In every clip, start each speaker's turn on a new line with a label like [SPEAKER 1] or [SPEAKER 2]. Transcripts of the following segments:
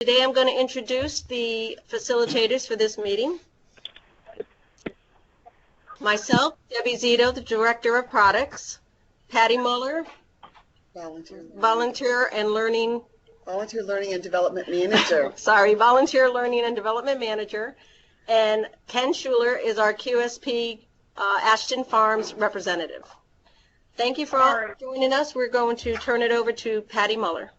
[SPEAKER 1] Today I'm going to introduce the facilitators for this meeting. Myself, Debbie Zito, the Director of Products, Patty Muller, Volunteer Learning
[SPEAKER 2] and Development Manager.
[SPEAKER 1] Volunteer Learning and Development Manager, and Ken Schuler is our QSP Ashton Farms representative. Thank you for all joining us. We're going to turn it over to Patty Muller.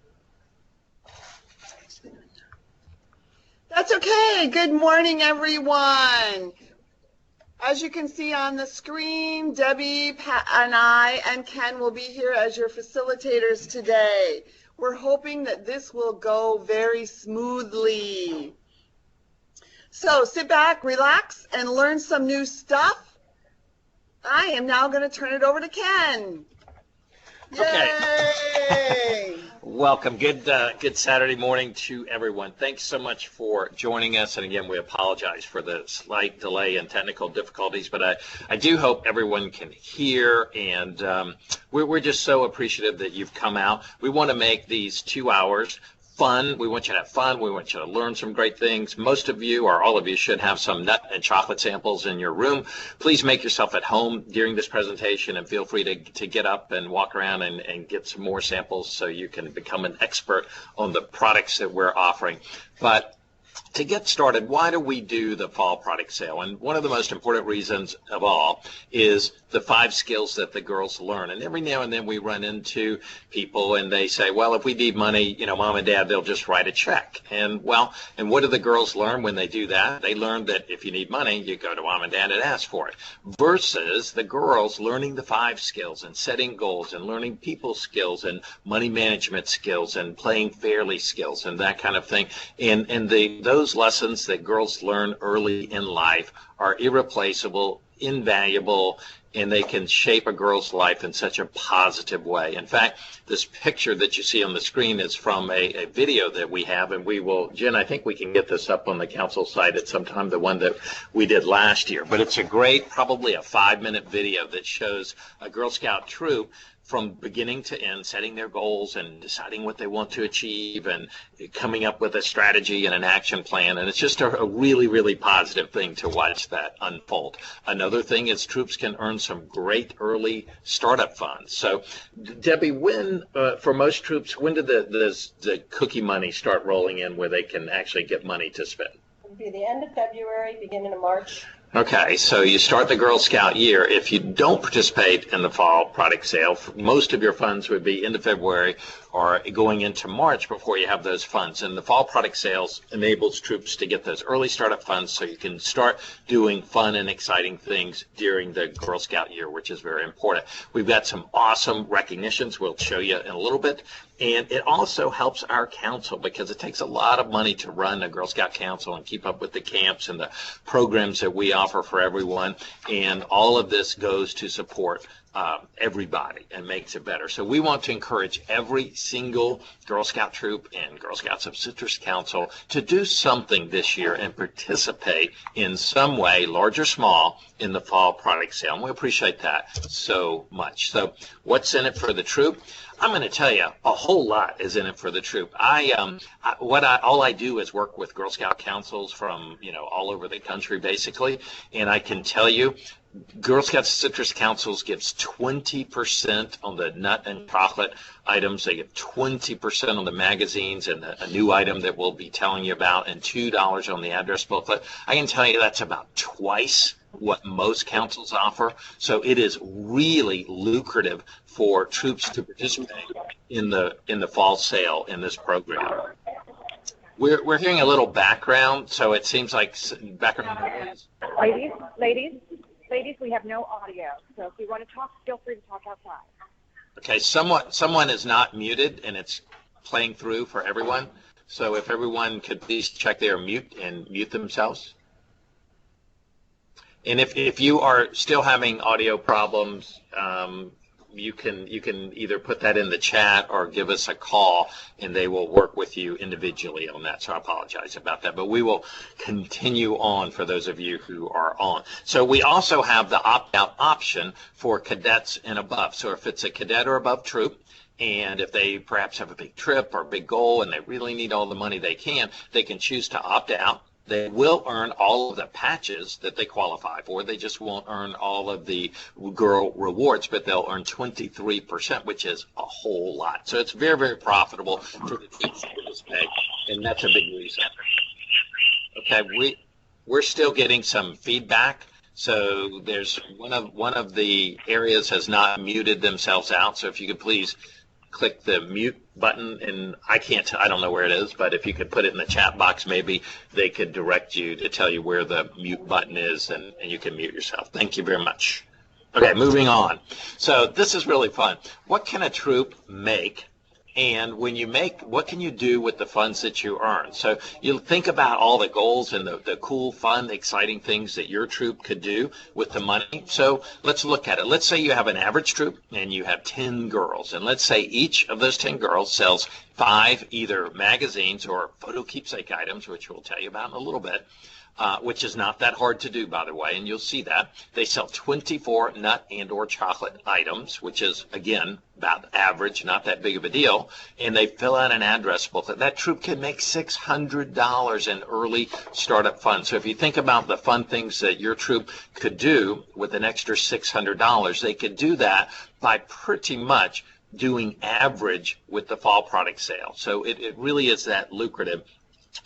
[SPEAKER 2] That's okay. Good morning, everyone. As you can see on the screen, Debbie, Pat, and I, and Ken will be here as your facilitators today. We're hoping that this will go very smoothly. So sit back, relax, and learn some new stuff. I am now going to turn it over to Ken.
[SPEAKER 3] Okay.
[SPEAKER 2] Yay!
[SPEAKER 3] Welcome. Good Saturday morning to everyone. Thanks so much for joining us. And again, we apologize for the slight delay and technical difficulties, but I do hope everyone can hear. And we're just so appreciative that you've come out. We want to make these 2 hours fun. We want you to have fun. We want you to learn some great things. Most of you, or all of you, should have some nut and chocolate samples in your room. Please make yourself at home during this presentation and feel free to get up and walk around and get some more samples so you can become an expert on the products that we're offering. But to get started, why do we do the fall product sale? And one of the most important reasons of all is the 5 skills that the girls learn. And every now and then we run into people and they say, well, if we need money, mom and dad, they'll just write a check. And what do the girls learn when they do that? They learn that if you need money, you go to mom and dad and ask for it. Versus the girls learning the 5 skills and setting goals and learning people skills and money management skills and playing fairly skills and that kind of thing. And those lessons that girls learn early in life are irreplaceable, invaluable, and they can shape a girl's life in such a positive way. In fact, this picture that you see on the screen is from a video that we have, and we will, Jen, I think we can get this up on the council site at some time, the one that we did last year. But it's a great, probably a 5-minute video that shows a Girl Scout troop from beginning to end, setting their goals and deciding what they want to achieve and coming up with a strategy and an action plan. And it's just a really, really positive thing to watch that unfold. Another thing is troops can earn some great early startup funds. So, Debbie, for most troops, when did the cookie money start rolling in where they can actually get money to spend?
[SPEAKER 1] It would be the end of February, beginning of March.
[SPEAKER 3] Okay, so you start the Girl Scout year. If you don't participate in the fall product sale, most of your funds would be into February or going into March before you have those funds. And the fall product sales enables troops to get those early startup funds so you can start doing fun and exciting things during the Girl Scout year, which is very important. We've got some awesome recognitions we'll show you in a little bit. And it also helps our council because it takes a lot of money to run a Girl Scout Council and keep up with the camps and the programs that we offer for everyone. And all of this goes to support everybody and makes it better. So we want to encourage every single Girl Scout troop and Girl Scouts of Citrus Council to do something this year and participate in some way, large or small, in the fall product sale. And we appreciate that so much. So what's in it for the troop? I'm going to tell you a whole lot is in it for the troop. All I do is work with Girl Scout councils from all over the country basically, and I can tell you Girl Scouts Citrus Councils gives 20% on the nut and chocolate items. They give 20% on the magazines and a new item that we'll be telling you about, and $2 on the address booklet. I can tell you that's about twice what most councils offer. So it is really lucrative for troops to participate in the fall sale in this program. We're hearing a little background, so it seems like background noise.
[SPEAKER 4] Ladies, we have no audio, so if you want to talk, feel free to talk outside.
[SPEAKER 3] Okay, someone is not muted, and it's playing through for everyone. So if everyone could please check their mute and mute themselves. And if you are still having audio problems, you can either put that in the chat or give us a call, and they will work with you individually on that. So I apologize about that, but we will continue on for those of you who are on. So we also have the opt-out option for cadets and above. So if it's a cadet or above troop And if they perhaps have a big trip or a big goal and they really need all the money they can choose to opt out. They will earn all of the patches that they qualify for. They just won't earn all of the girl rewards, but they'll earn 23%, which is a whole lot. So it's very, very profitable for the teams to participate, and that's a big reason. Okay, we're still getting some feedback. So there's one of the areas has not muted themselves out. So if you could please click the mute button, and I don't know where it is, but if you could put it in the chat box, maybe they could direct you to tell you where the mute button is, and you can mute yourself. Thank you very much. Okay, moving on. So this is really fun. What can a troop make? And when you make, what can you do with the funds that you earn? So you'll think about all the goals and the cool, fun, exciting things that your troop could do with the money. So let's look at it. Let's say you have an average troop and you have 10 girls. And let's say each of those 10 girls sells 5 either magazines or photo keepsake items, which we'll tell you about in a little bit. Which is not that hard to do, by the way, and you'll see that. They sell 24 nut and or chocolate items, which is, again, about average, not that big of a deal, and they fill out an address booklet. That troop can make $600 in early startup funds. So if you think about the fun things that your troop could do with an extra $600, they could do that by pretty much doing average with the fall product sale. So it really is that lucrative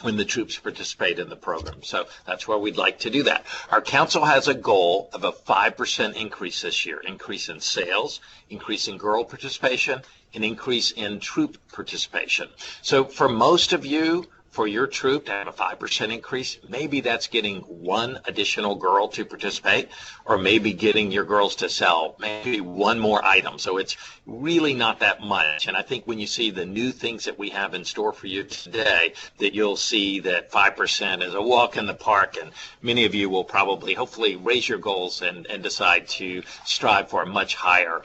[SPEAKER 3] when the troops participate in the program. So that's where we'd like to do that. Our council has a goal of a 5% increase this year, increase in sales, increase in girl participation, and increase in troop participation. So for most of you, for your troop to have a 5% increase, maybe that's getting one additional girl to participate, or maybe getting your girls to sell maybe one more item. So it's really not that much. And I think when you see the new things that we have in store for you today, that you'll see that 5% is a walk in the park, and many of you will probably, hopefully, raise your goals and decide to strive for a much higher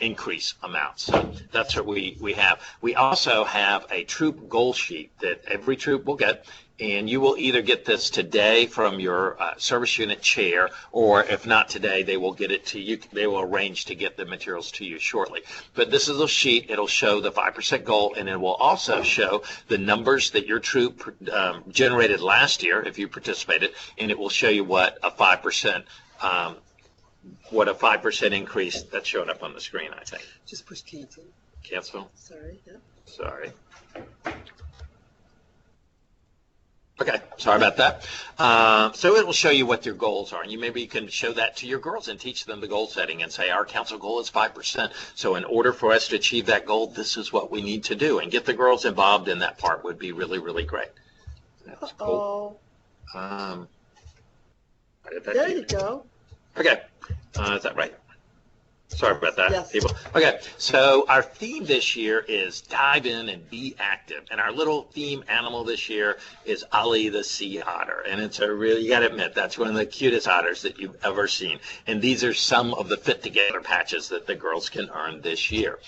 [SPEAKER 3] increase amounts. So that's what we have. We also have a troop goal sheet that every troop will get, and you will either get this today from your service unit chair, or if not today, they will get it to you. They will arrange to get the materials to you shortly. But this is a sheet. It'll show the 5% goal, and it will also show the numbers that your troop generated last year if you participated, and it will show you what a 5% increase, that's showing up on the screen, I think.
[SPEAKER 2] Just push cancel.
[SPEAKER 3] Cancel?
[SPEAKER 2] Sorry. Yeah.
[SPEAKER 3] Sorry. Okay, sorry about that. So it will show you what your goals are, and maybe you can show that to your girls and teach them the goal setting and say, our council goal is 5%. So in order for us to achieve that goal, this is what we need to do, and get the girls involved in that part would be really, really great. That's cool.
[SPEAKER 2] There you go.
[SPEAKER 3] Okay, is that right? Sorry about that,
[SPEAKER 2] yes.
[SPEAKER 3] People. Okay, so our theme this year is dive in and be active. And our little theme animal this year is Ollie the sea otter. And it's a really, you got to admit, that's one of the cutest otters that you've ever seen. And these are some of the Fit Together patches that the girls can earn this year.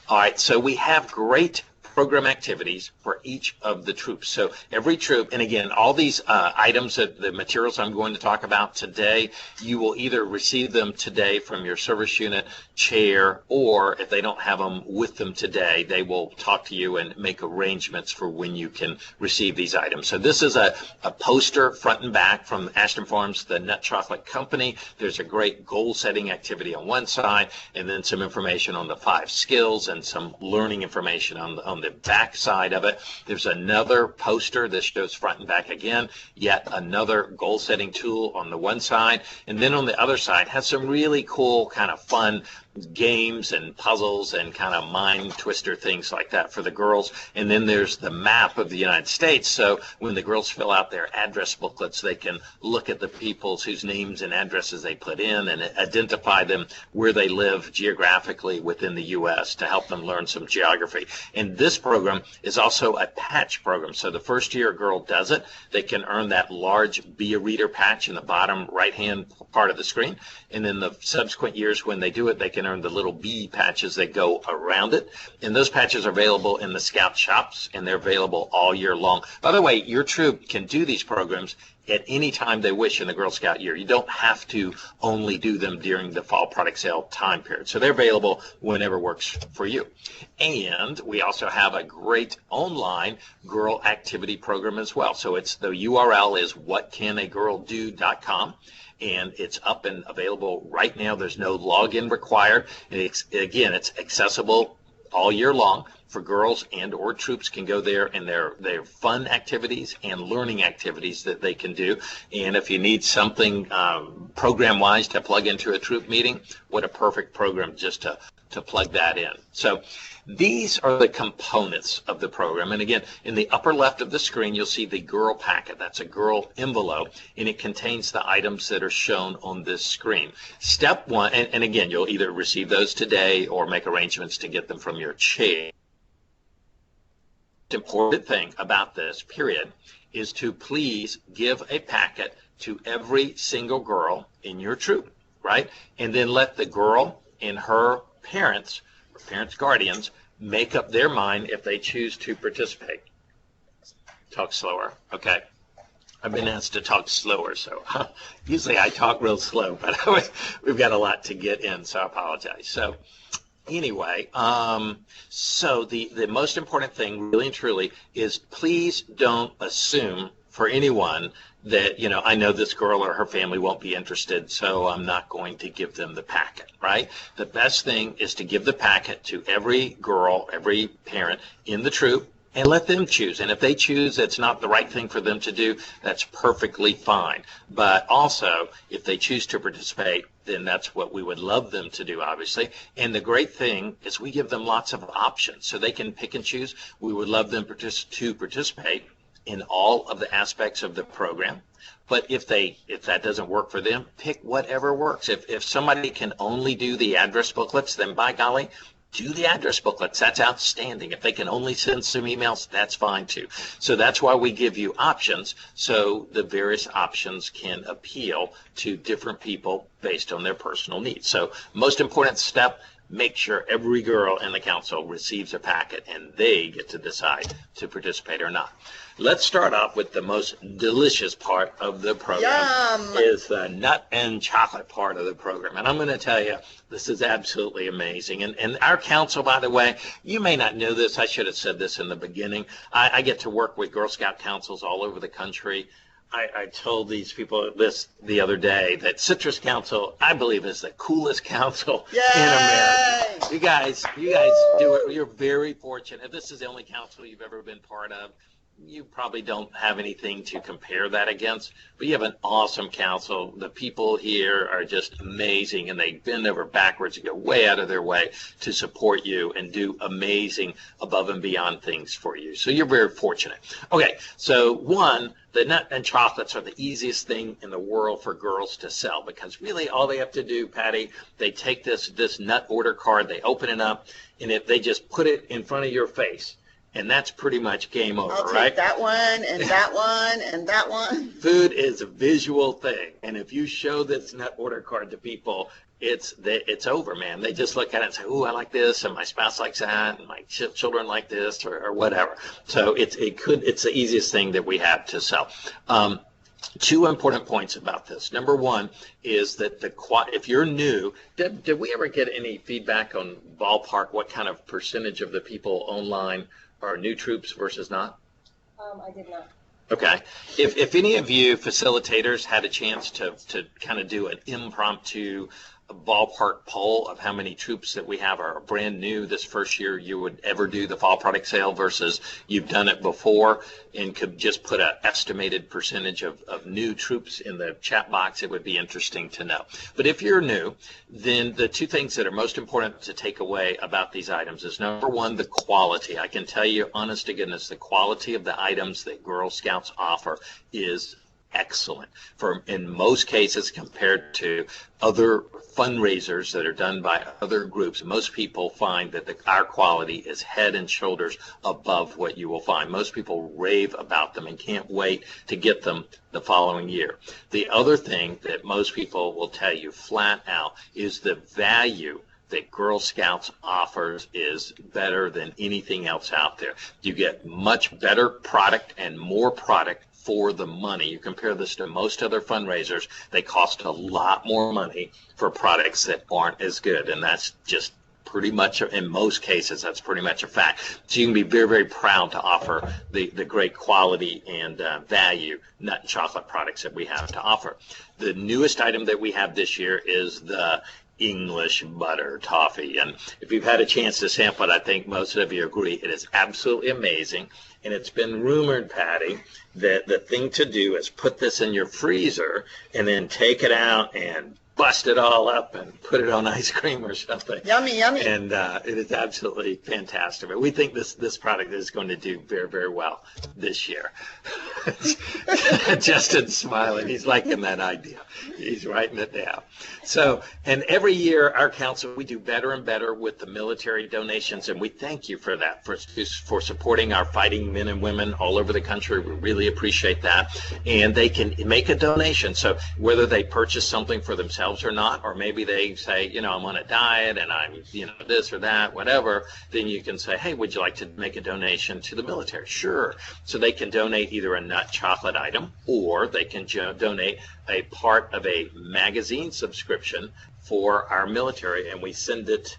[SPEAKER 3] All right, so we have great program activities for each of the troops. So every troop, and again, all these items, the materials I'm going to talk about today, you will either receive them today from your service unit chair, or if they don't have them with them today, they will talk to you and make arrangements for when you can receive these items. So this is a poster front and back from Ashton Farms, the Nut Chocolate Company. There's a great goal setting activity on one side, and then some information on the 5 skills and some learning information on the back side of it. There's another poster that shows front and back again, yet another goal setting tool on the one side, and then on the other side has some really cool kind of fun games and puzzles and kind of mind twister things like that for the girls. And then there's the map of the United States, so when the girls fill out their address booklets, they can look at the peoples whose names and addresses they put in and identify them where they live geographically within the U.S. to help them learn some geography. And this program is also a patch program, so the first year a girl does it, they can earn that large Be a Reader patch in the bottom right hand part of the screen, and then the subsequent years when they do it, they can center and the little bee patches that go around it. And those patches are available in the Scout shops, and they're available all year long. By the way, your troop can do these programs at any time they wish in the Girl Scout year. You don't have to only do them during the fall product sale time period. So they're available whenever works for you. And we also have a great online girl activity program as well. So it's the URL is whatcanagirldo.com. And it's up and available right now. There's no login required. It's accessible all year long for girls, and or troops can go there, and they're fun activities and learning activities that they can do. And if you need something program-wise to plug into a troop meeting, what a perfect program just to plug that in. So these are the components of the program. And again, in the upper left of the screen, you'll see the girl packet. That's a girl envelope, and it contains the items that are shown on this screen. Step one, and again, you'll either receive those today or make arrangements to get them from your chair. The important thing about this period is to please give a packet to every single girl in your troop, right? And then let the girl and her parents, or parents' guardians, make up their mind if they choose to participate. Talk slower, okay? I've been asked to talk slower, so usually I talk real slow, but we've got a lot to get in, so I apologize. So anyway, so the most important thing, really and truly, is please don't assume for anyone that, I know this girl or her family won't be interested, so I'm not going to give them the packet, right? The best thing is to give the packet to every girl, every parent in the troop, and let them choose. And if they choose it's not the right thing for them to do, that's perfectly fine. But also, if they choose to participate, then that's what we would love them to do, obviously. And the great thing is we give them lots of options, so they can pick and choose. We would love them to participate in all of the aspects of the program. But if that doesn't work for them, pick whatever works. If somebody can only do the address booklets, then by golly, do the address booklets. That's outstanding. If they can only send some emails, that's fine too. So that's why we give you options, so the various options can appeal to different people based on their personal needs. So most important step, make sure every girl in the council receives a packet and they get to decide to participate or not. Let's start off with the most delicious part of the program.
[SPEAKER 2] Yum!
[SPEAKER 3] Is the nut and chocolate part of the program. And I'm going to tell you, this is absolutely amazing. And our council, by the way, you may not know this. I should have said this in the beginning. I get to work with Girl Scout councils all over the country. I told these people this the other day that Citrus Council, I believe, is the coolest council in America. You guys do it. You're very fortunate. This is the only council you've ever been part of. You probably don't have anything to compare that against, but you have an awesome council. The people here are just amazing, and they bend over backwards and go way out of their way to support you and do amazing above and beyond things for you. So you're very fortunate. Okay, so one, the nut and chocolates are the easiest thing in the world for girls to sell, because really all they have to do, Patty, they take this nut order card, they open it up, and if they just put it in front of your face, and that's pretty much game over,
[SPEAKER 2] I'll take
[SPEAKER 3] right?
[SPEAKER 2] that one, and that one, and that one.
[SPEAKER 3] Food is a visual thing, and if you show this nut order card to people, it's over, man. They just look at it and say, "Ooh, I like this, and my spouse likes that, and my children like this, or whatever." So it's the easiest thing that we have to sell. Two important points about this. Number one is that if you're new, did we ever get any feedback on ballpark what kind of percentage of the people online are new troops versus not?
[SPEAKER 1] I did not.
[SPEAKER 3] Okay. If any of you facilitators had a chance to kind of do an impromptu ballpark poll of how many troops that we have are brand new this first year you would ever do the fall product sale versus you've done it before, and could just put an estimated percentage of new troops in the chat box, it would be interesting to know. But if you're new, then the two things that are most important to take away about these items is, number one, the quality. I can tell you, honest to goodness, the quality of the items that Girl Scouts offer is excellent in most cases compared to other fundraisers that are done by other groups. Most people find that our quality is head and shoulders above what you will find. Most people rave about them and can't wait to get them the following year. The other thing that most people will tell you flat out is the value that Girl Scouts offers is better than anything else out there. You get much better product and more product for the money. You compare this to most other fundraisers, they cost a lot more money for products that aren't as good, and that's just pretty much, in most cases, that's pretty much a fact. So you can be very, very proud to offer the great quality and value nut and chocolate products that we have to offer. The newest item that we have this year is the English butter toffee. And if you've had a chance to sample it, I think most of you agree it is absolutely amazing. And it's been rumored, Patty, that the thing to do is put this in your freezer and then take it out and bust it all up and put it on ice cream or something.
[SPEAKER 2] Yummy, yummy.
[SPEAKER 3] And it is absolutely fantastic. But we think this product is going to do very, very well this year. Justin's smiling. He's liking that idea. He's writing it down. So, and every year our council, we do better and better with the military donations, and we thank you for that, for supporting our fighting men and women all over the country. We really appreciate that. And they can make a donation. So whether they purchase something for themselves or not, or maybe they say, you know, I'm on a diet and I'm, you know, this or that, whatever, then you can say, hey, would you like to make a donation to the military? Sure. So they can donate either a nut chocolate item, or they can donate a part of a magazine subscription for our military, and we send it.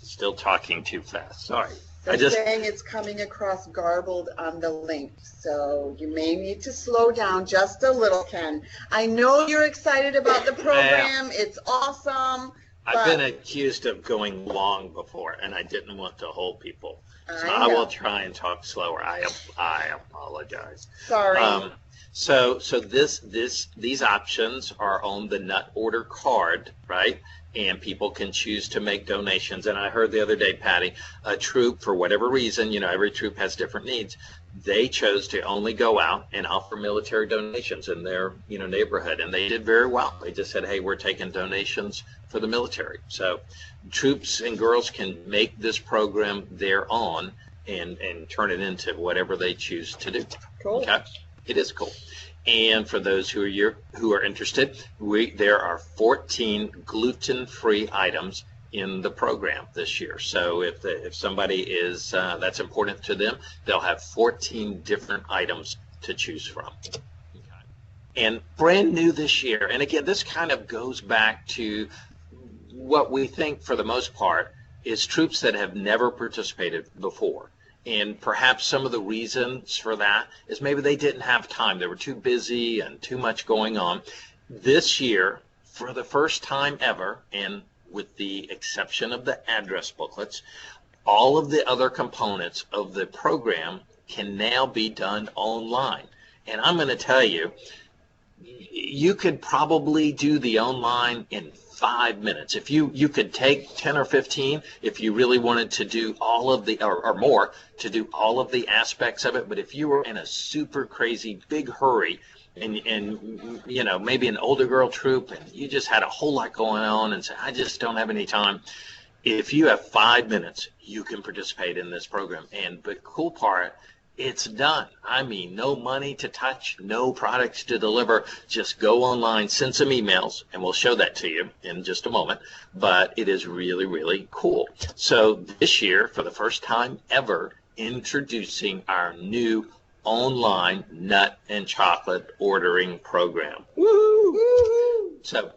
[SPEAKER 3] Still talking too fast. Sorry.
[SPEAKER 2] They're saying it's coming across garbled on the link, so you may need to slow down just a little, Ken. I know you're excited about the program. It's awesome.
[SPEAKER 3] I've been accused of going long before, and I didn't want to hold people. So I will try and talk slower. I apologize.
[SPEAKER 2] Sorry.
[SPEAKER 3] So these options are on the nut order card, right? And people can choose to make donations. And I heard the other day, Patty, a troop, for whatever reason, you know, every troop has different needs. They chose to only go out and offer military donations in their, you know, neighborhood, and they did very well. They just said, hey, we're taking donations for the military. So troops and girls can make this program their own and turn it into whatever they choose to do.
[SPEAKER 2] Cool.
[SPEAKER 3] Okay? It is cool. And for those who are interested, there are 14 gluten-free items in the program this year. So if somebody is that's important to them, they'll have 14 different items to choose from. Okay. And brand new this year, and again, this kind of goes back to what we think for the most part is troops that have never participated before. And perhaps some of the reasons for that is maybe they didn't have time. They were too busy and too much going on. This year, for the first time ever, and with the exception of the address booklets, all of the other components of the program can now be done online. And I'm going to tell you, you could probably do the online in 5 minutes. If you could take 10 or 15 if you really wanted to do all of the, or more, to do all of the aspects of it. But if you were in a super crazy big hurry and you know, maybe an older girl troop and you just had a whole lot going on and say, I just don't have any time. If you have 5 minutes, you can participate in this program. And the cool part, it's done. I mean, no money to touch, no products to deliver. Just go online, send some emails, and we'll show that to you in just a moment. But it is really, really cool. So this year, for the first time ever, introducing our new online nut and chocolate ordering program. Woo-hoo! So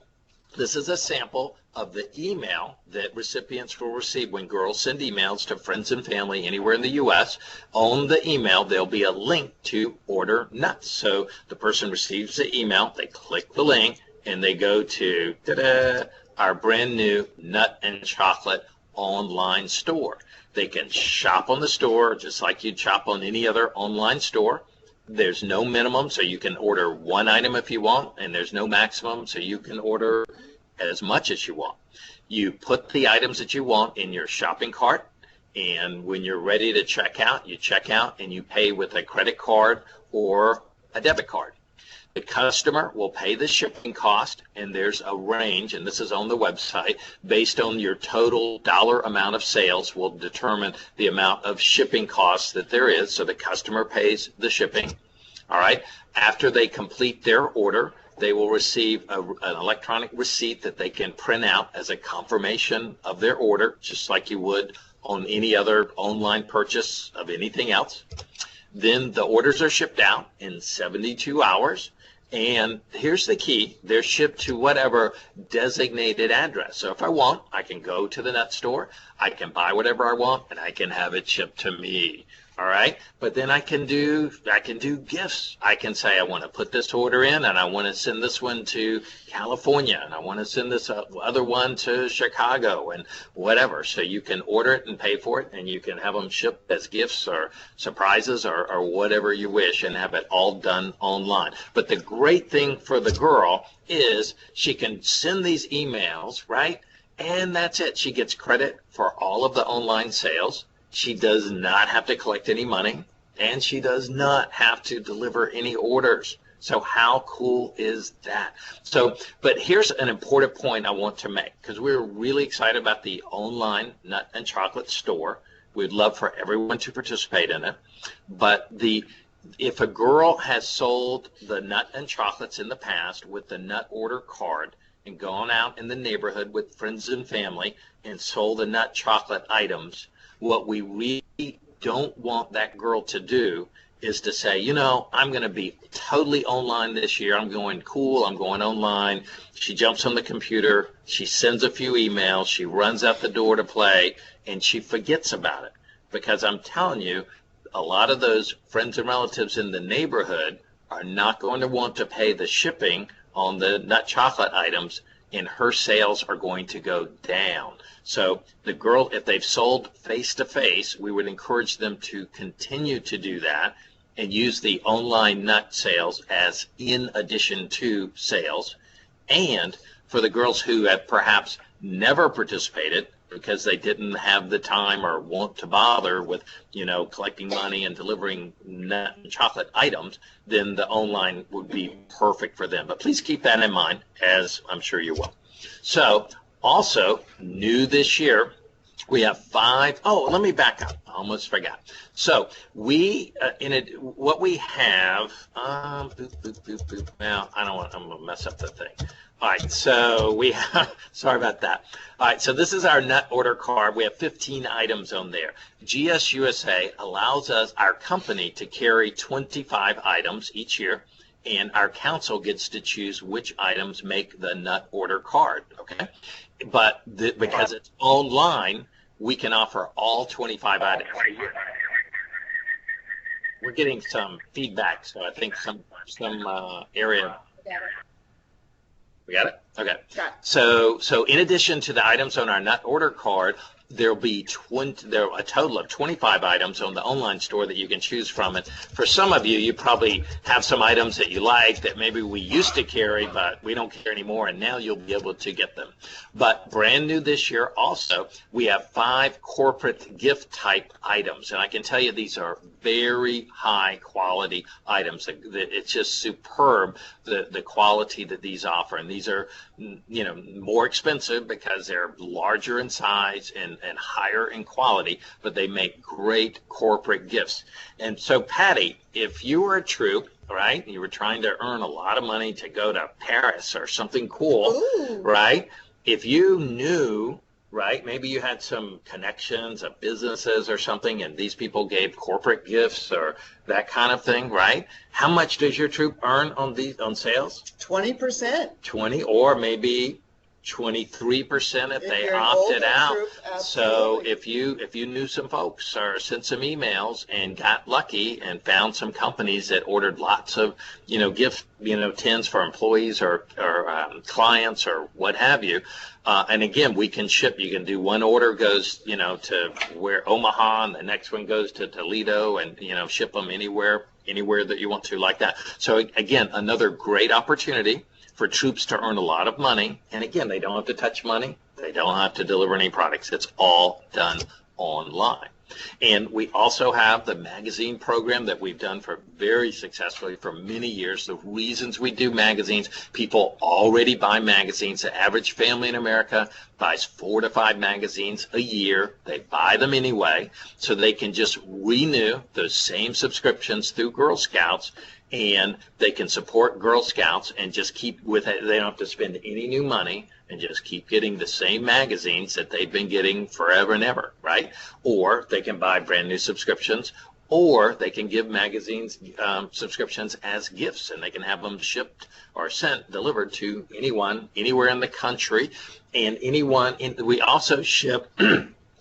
[SPEAKER 3] this is a sample of the email that recipients will receive when girls send emails to friends and family anywhere in the U.S. On the email, there'll be a link to order nuts. So the person receives the email, they click the link, and they go to our brand new nut and chocolate online store. They can shop on the store just like you'd shop on any other online store. There's no minimum, so you can order one item if you want, and there's no maximum, so you can order as much as you want. You put the items that you want in your shopping cart, and when you're ready to check out, you check out and you pay with a credit card or a debit card. The customer will pay the shipping cost, and there's a range, and this is on the website, based on your total dollar amount of sales will determine the amount of shipping costs that there is. So the customer pays the shipping. All right. After they complete their order, they will receive an electronic receipt that they can print out as a confirmation of their order, just like you would on any other online purchase of anything else. Then the orders are shipped out in 72 hours. And here's the key, they're shipped to whatever designated address. So if I want, I can go to the nut store, I can buy whatever I want, and I can have it shipped to me. All right, but then I can do gifts. I can say I want to put this order in, and I want to send this one to California, and I want to send this other one to Chicago, and whatever. So you can order it and pay for it, and you can have them shipped as gifts or surprises or whatever you wish, and have it all done online. But the great thing for the girl is she can send these emails, right? And that's it. She gets credit for all of the online sales. She does not have to collect any money, and she does not have to deliver any orders. So how cool is that? So, but here's an important point I want to make, because we're really excited about the online nut and chocolate store. We'd love for everyone to participate in it. But if a girl has sold the nut and chocolates in the past with the nut order card and gone out in the neighborhood with friends and family and sold the nut chocolate items, what we really don't want that girl to do is to say, you know, I'm going to be totally online this year. I'm going cool. I'm going online. She jumps on the computer. She sends a few emails. She runs out the door to play, and she forgets about it. Because I'm telling you, a lot of those friends and relatives in the neighborhood are not going to want to pay the shipping on the nut chocolate items, and her sales are going to go down. So the girl, if they've sold face-to-face, we would encourage them to continue to do that and use the online nut sales as in addition to sales. And for the girls who have perhaps never participated because they didn't have the time or want to bother with, you know, collecting money and delivering nut and chocolate items, then the online would be perfect for them. But please keep that in mind, as I'm sure you will. So also, new this year, we have let me back up. I almost forgot. So what we have, now I don't want, I'm going to mess up the thing. All right, so we have, sorry about that. All right, so this is our nut order card. We have 15 items on there. GSUSA allows us, our company, to carry 25 items each year, and our council gets to choose which items make the nut order card, okay? But because it's online, we can offer all 25 items. We're getting some feedback, so I think some area. We got it? Okay.
[SPEAKER 2] Got it.
[SPEAKER 3] So in addition to the items on our nut order card, there'll be a total of 25 items on the online store that you can choose from. And for some of you, you probably have some items that you like that maybe we used to carry, but we don't carry anymore, and now you'll be able to get them. But brand new this year also, we have 5 corporate gift type items. And I can tell you these are very high quality items. It's just superb, the quality that these offer. And these are, you know, more expensive because they're larger in size and higher in quality, but they make great corporate gifts. And so, Patty, if you were a troop, right, you were trying to earn a lot of money to go to Paris or something cool, ooh, right, if you knew, right, maybe you had some connections of businesses or something, and these people gave corporate gifts or that kind of thing, right? How much does your troop earn on sales?
[SPEAKER 2] 20%.
[SPEAKER 3] 20, or maybe 23% if they opted out. So if you knew some folks or sent some emails and got lucky and found some companies that ordered lots of, you know, gift, you know, tins for employees or clients or what have you, and again, we can ship. You can do one order goes, you know, to where Omaha, and the next one goes to Toledo, and, you know, ship them anywhere that you want to, like that. So again, another great opportunity for troops to earn a lot of money. And again, they don't have to touch money. They don't have to deliver any products. It's all done online. And we also have the magazine program that we've done very successfully for many years. The reasons we do magazines, people already buy magazines. The average family in America buys 4 to 5 magazines a year. They buy them anyway, so they can just renew those same subscriptions through Girl Scouts and they can support Girl Scouts and just keep with it. They don't have to spend any new money and just keep getting the same magazines that they've been getting forever and ever, right? Or they can buy brand new subscriptions, or they can give magazines subscriptions as gifts, and they can have them shipped or delivered to anyone, anywhere in the country, and we also ship,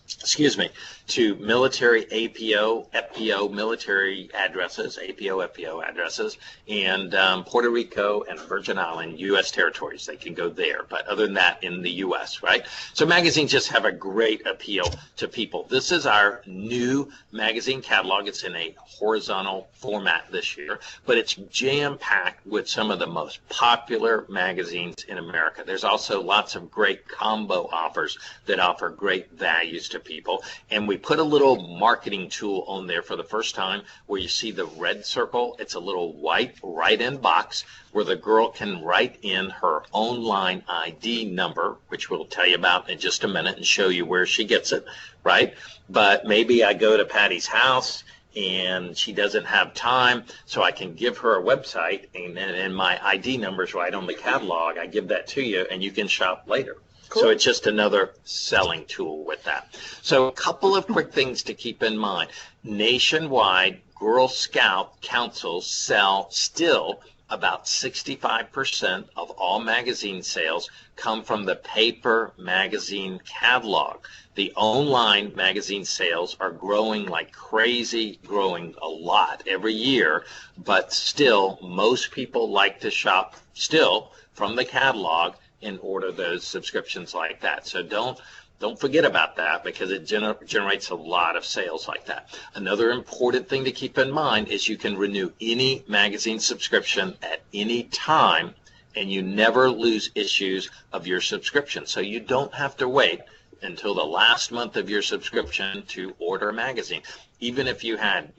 [SPEAKER 3] excuse me, to military APO, FPO military addresses, APO, FPO addresses, and Puerto Rico and Virgin Island, U.S. territories. They can go there, but other than that, in the U.S., right? So magazines just have a great appeal to people. This is our new magazine catalog. It's in a horizontal format this year, but it's jam-packed with some of the most popular magazines in America. There's also lots of great combo offers that offer great values to people, and we put a little marketing tool on there for the first time where you see the red circle. It's a little white write-in box where the girl can write in her online ID number, which we'll tell you about in just a minute and show you where she gets it, right? But maybe I go to Patty's house and she doesn't have time, so I can give her a website and my ID number's right on the catalog. I give that to you and you can shop later. Cool. So it's just another selling tool with that. So a couple of quick things to keep in mind. Nationwide, Girl Scout councils sell still about 65% of all magazine sales come from the paper magazine catalog. The online magazine sales are growing like crazy, growing a lot every year, but still most people like to shop still from the catalog and order those subscriptions like that. So don't forget about that, because it generates a lot of sales like that. Another important thing to keep in mind is you can renew any magazine subscription at any time, and you never lose issues of your subscription. So you don't have to wait until the last month of your subscription to order a magazine. Even if you had,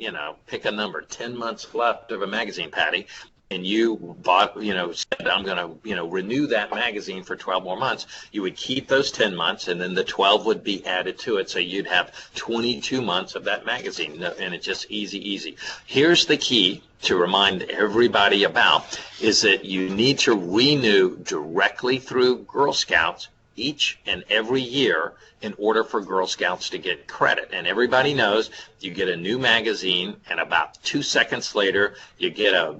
[SPEAKER 3] pick a number, 10 months left of a magazine, Patty, and you bought, said, I'm going to, renew that magazine for 12 more months, you would keep those 10 months, and then the 12 would be added to it. So you'd have 22 months of that magazine, and it's just easy. Here's the key to remind everybody about, is that you need to renew directly through Girl Scouts each and every year in order for Girl Scouts to get credit. And everybody knows you get a new magazine, and about 2 seconds later you get a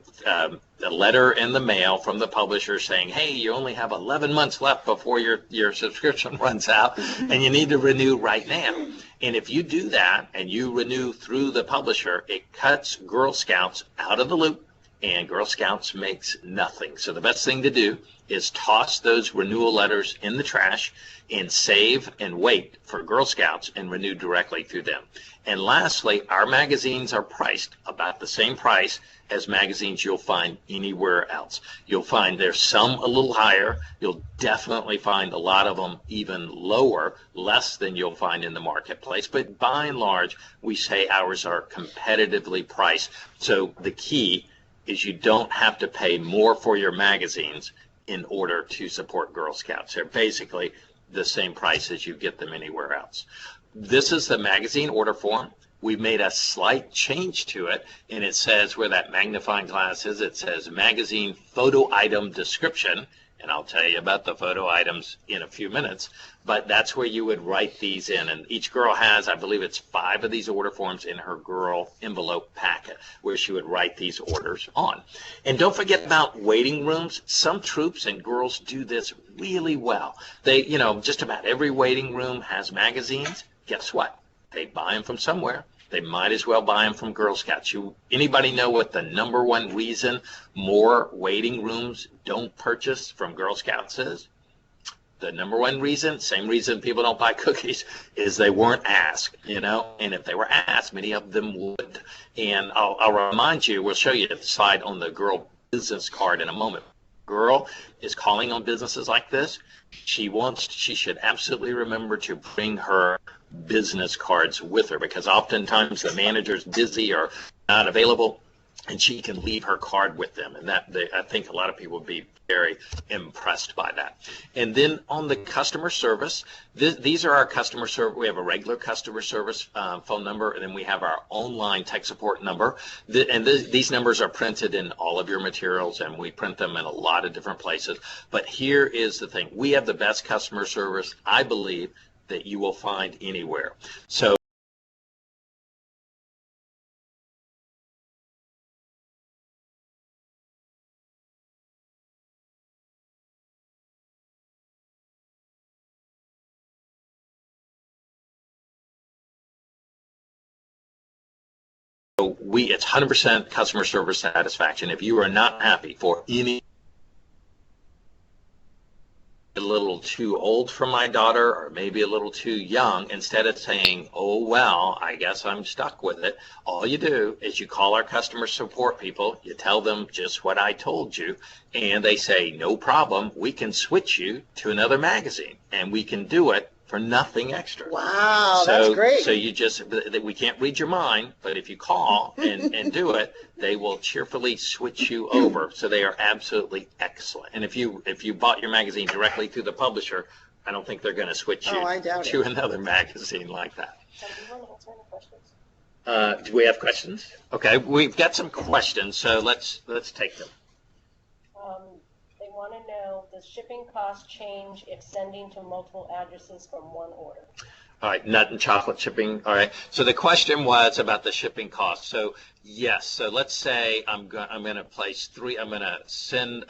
[SPEAKER 3] letter in the mail from the publisher saying, hey, you only have 11 months left before your subscription runs out, and you need to renew right now. And if you do that and you renew through the publisher, it cuts Girl Scouts out of the loop, and Girl Scouts makes nothing. So the best thing to do is toss those renewal letters in the trash and save and wait for Girl Scouts and renew directly through them. And lastly, our magazines are priced about the same price as magazines you'll find anywhere else. You'll find there's some a little higher. You'll definitely find a lot of them even lower, less than you'll find in the marketplace. But by and large, we say ours are competitively priced. So the key is you don't have to pay more for your magazines in order to support Girl Scouts. They're basically the same price as you get them anywhere else. This is the magazine order form. We made a slight change to it, and it says where that magnifying glass is, it says magazine photo item description, and I'll tell you about the photo items in a few minutes, but that's where you would write these in. And each girl has, I believe it's 5 of these order forms in her girl envelope packet where she would write these orders on. And don't forget about waiting rooms. Some troops and girls do this really well. They, just about every waiting room has magazines. Guess what? They buy them from somewhere. They might as well buy them from Girl Scouts. Anybody know what the number one reason more waiting rooms don't purchase from Girl Scouts is? The number one reason, same reason people don't buy cookies, is they weren't asked, and if they were asked, many of them would. And I'll remind you, we'll show you the slide on the girl business card in a moment. Girl is calling on businesses like this. She should absolutely remember to bring her business cards with her, because oftentimes the manager's busy or not available, and she can leave her card with them. And I think a lot of people would be very impressed by that. And then on the customer service, these are our customer service. We have a regular customer service phone number, and then we have our online tech support number. These numbers are printed in all of your materials, and we print them in a lot of different places. But here is the thing. We have the best customer service, I believe, that you will find anywhere. So it's 100% customer service satisfaction. If you are not happy for any a little too old for my daughter or maybe a little too young, instead of saying, oh, well, I guess I'm stuck with it, all you do is you call our customer support people, you tell them just what I told you, and they say, no problem, we can switch you to another magazine, and we can do it for nothing extra.
[SPEAKER 2] Wow, that's great.
[SPEAKER 3] So you just, we can't read your mind, but if you call and do it, they will cheerfully switch you over. So they are absolutely excellent. And if you bought your magazine directly through the publisher, I don't think they're going to switch you to another magazine like that. Do we have questions? Okay, we've got some questions, so let's take them.
[SPEAKER 1] They want to know, does shipping cost change if sending to multiple addresses from one order?
[SPEAKER 3] All right, nut and chocolate shipping. All right. So the question was about the shipping cost. So yes. So let's say I'm going to place three. I'm going to send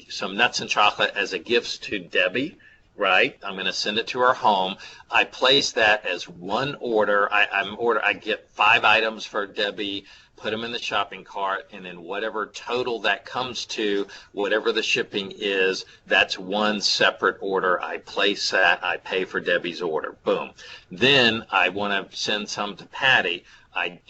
[SPEAKER 3] some nuts and chocolate as a gift to Debbie. Right. I'm going to send it to her home. I place that as one order. I get 5 items for Debbie. Put them in the shopping cart, and then whatever total that comes to, whatever the shipping is, that's one separate order. I place that, I pay for Debbie's order. Boom. Then I want to send some to Patty. I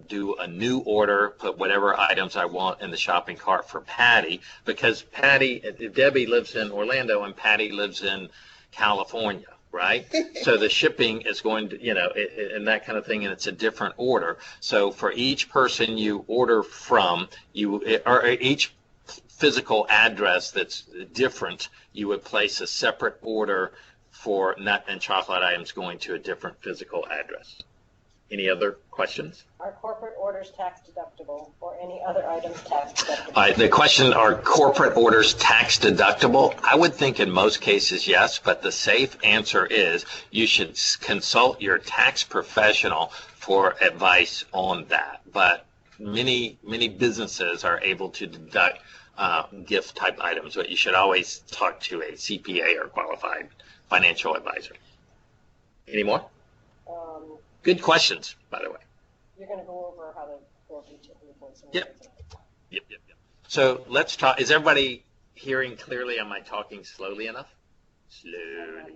[SPEAKER 3] do a new order, put whatever items I want in the shopping cart for Patty, because Debbie lives in Orlando and Patty lives in California. Right? So the shipping is going to, and that kind of thing, and it's a different order. So for each person you order from, or each physical address that's different, you would place a separate order for nut and chocolate items going to a different physical address. Any other questions?
[SPEAKER 1] Are corporate orders tax deductible or any other items tax deductible?
[SPEAKER 3] The question, are corporate orders tax deductible? I would think in most cases yes, but the safe answer is you should consult your tax professional for advice on that. But many businesses are able to deduct gift type items, but you should always talk to a CPA or qualified financial advisor. Any more? Good questions, by the way.
[SPEAKER 1] You're going to go over how to go each of the points.
[SPEAKER 3] Yep. So let's talk. Is everybody hearing clearly? Am I talking slowly enough? Slowly.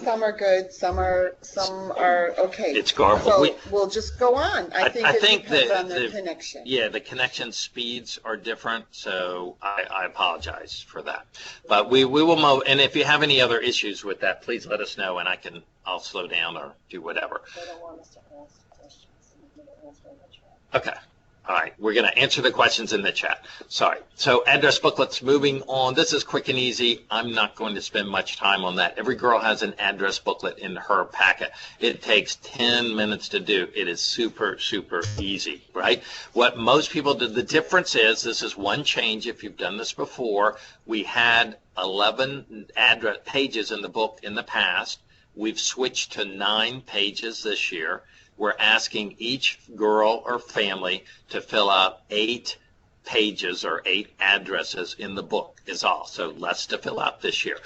[SPEAKER 2] Some are good, some are okay.
[SPEAKER 3] It's garbled.
[SPEAKER 2] So we'll just go on. I think it depends on the connection.
[SPEAKER 3] Yeah, the connection speeds are different, so I apologize for that. But we will move, and if you have any other issues with that, please let us know, and I'll slow down or do whatever.
[SPEAKER 1] They don't want us to ask questions. We can answer in the chat.
[SPEAKER 3] Okay. All right, we're going to answer the questions in the chat. Sorry. So address booklets, moving on. This is quick and easy. I'm not going to spend much time on that. Every girl has an address booklet in her packet. It takes 10 minutes to do. It is super, super easy, right? What most people do, the difference is, this is one change if you've done this before. We had 11 address pages in the book in the past. We've switched to 9 pages this year. We're asking each girl or family to fill out 8 pages or 8 addresses in the book is all. So less to fill out this year.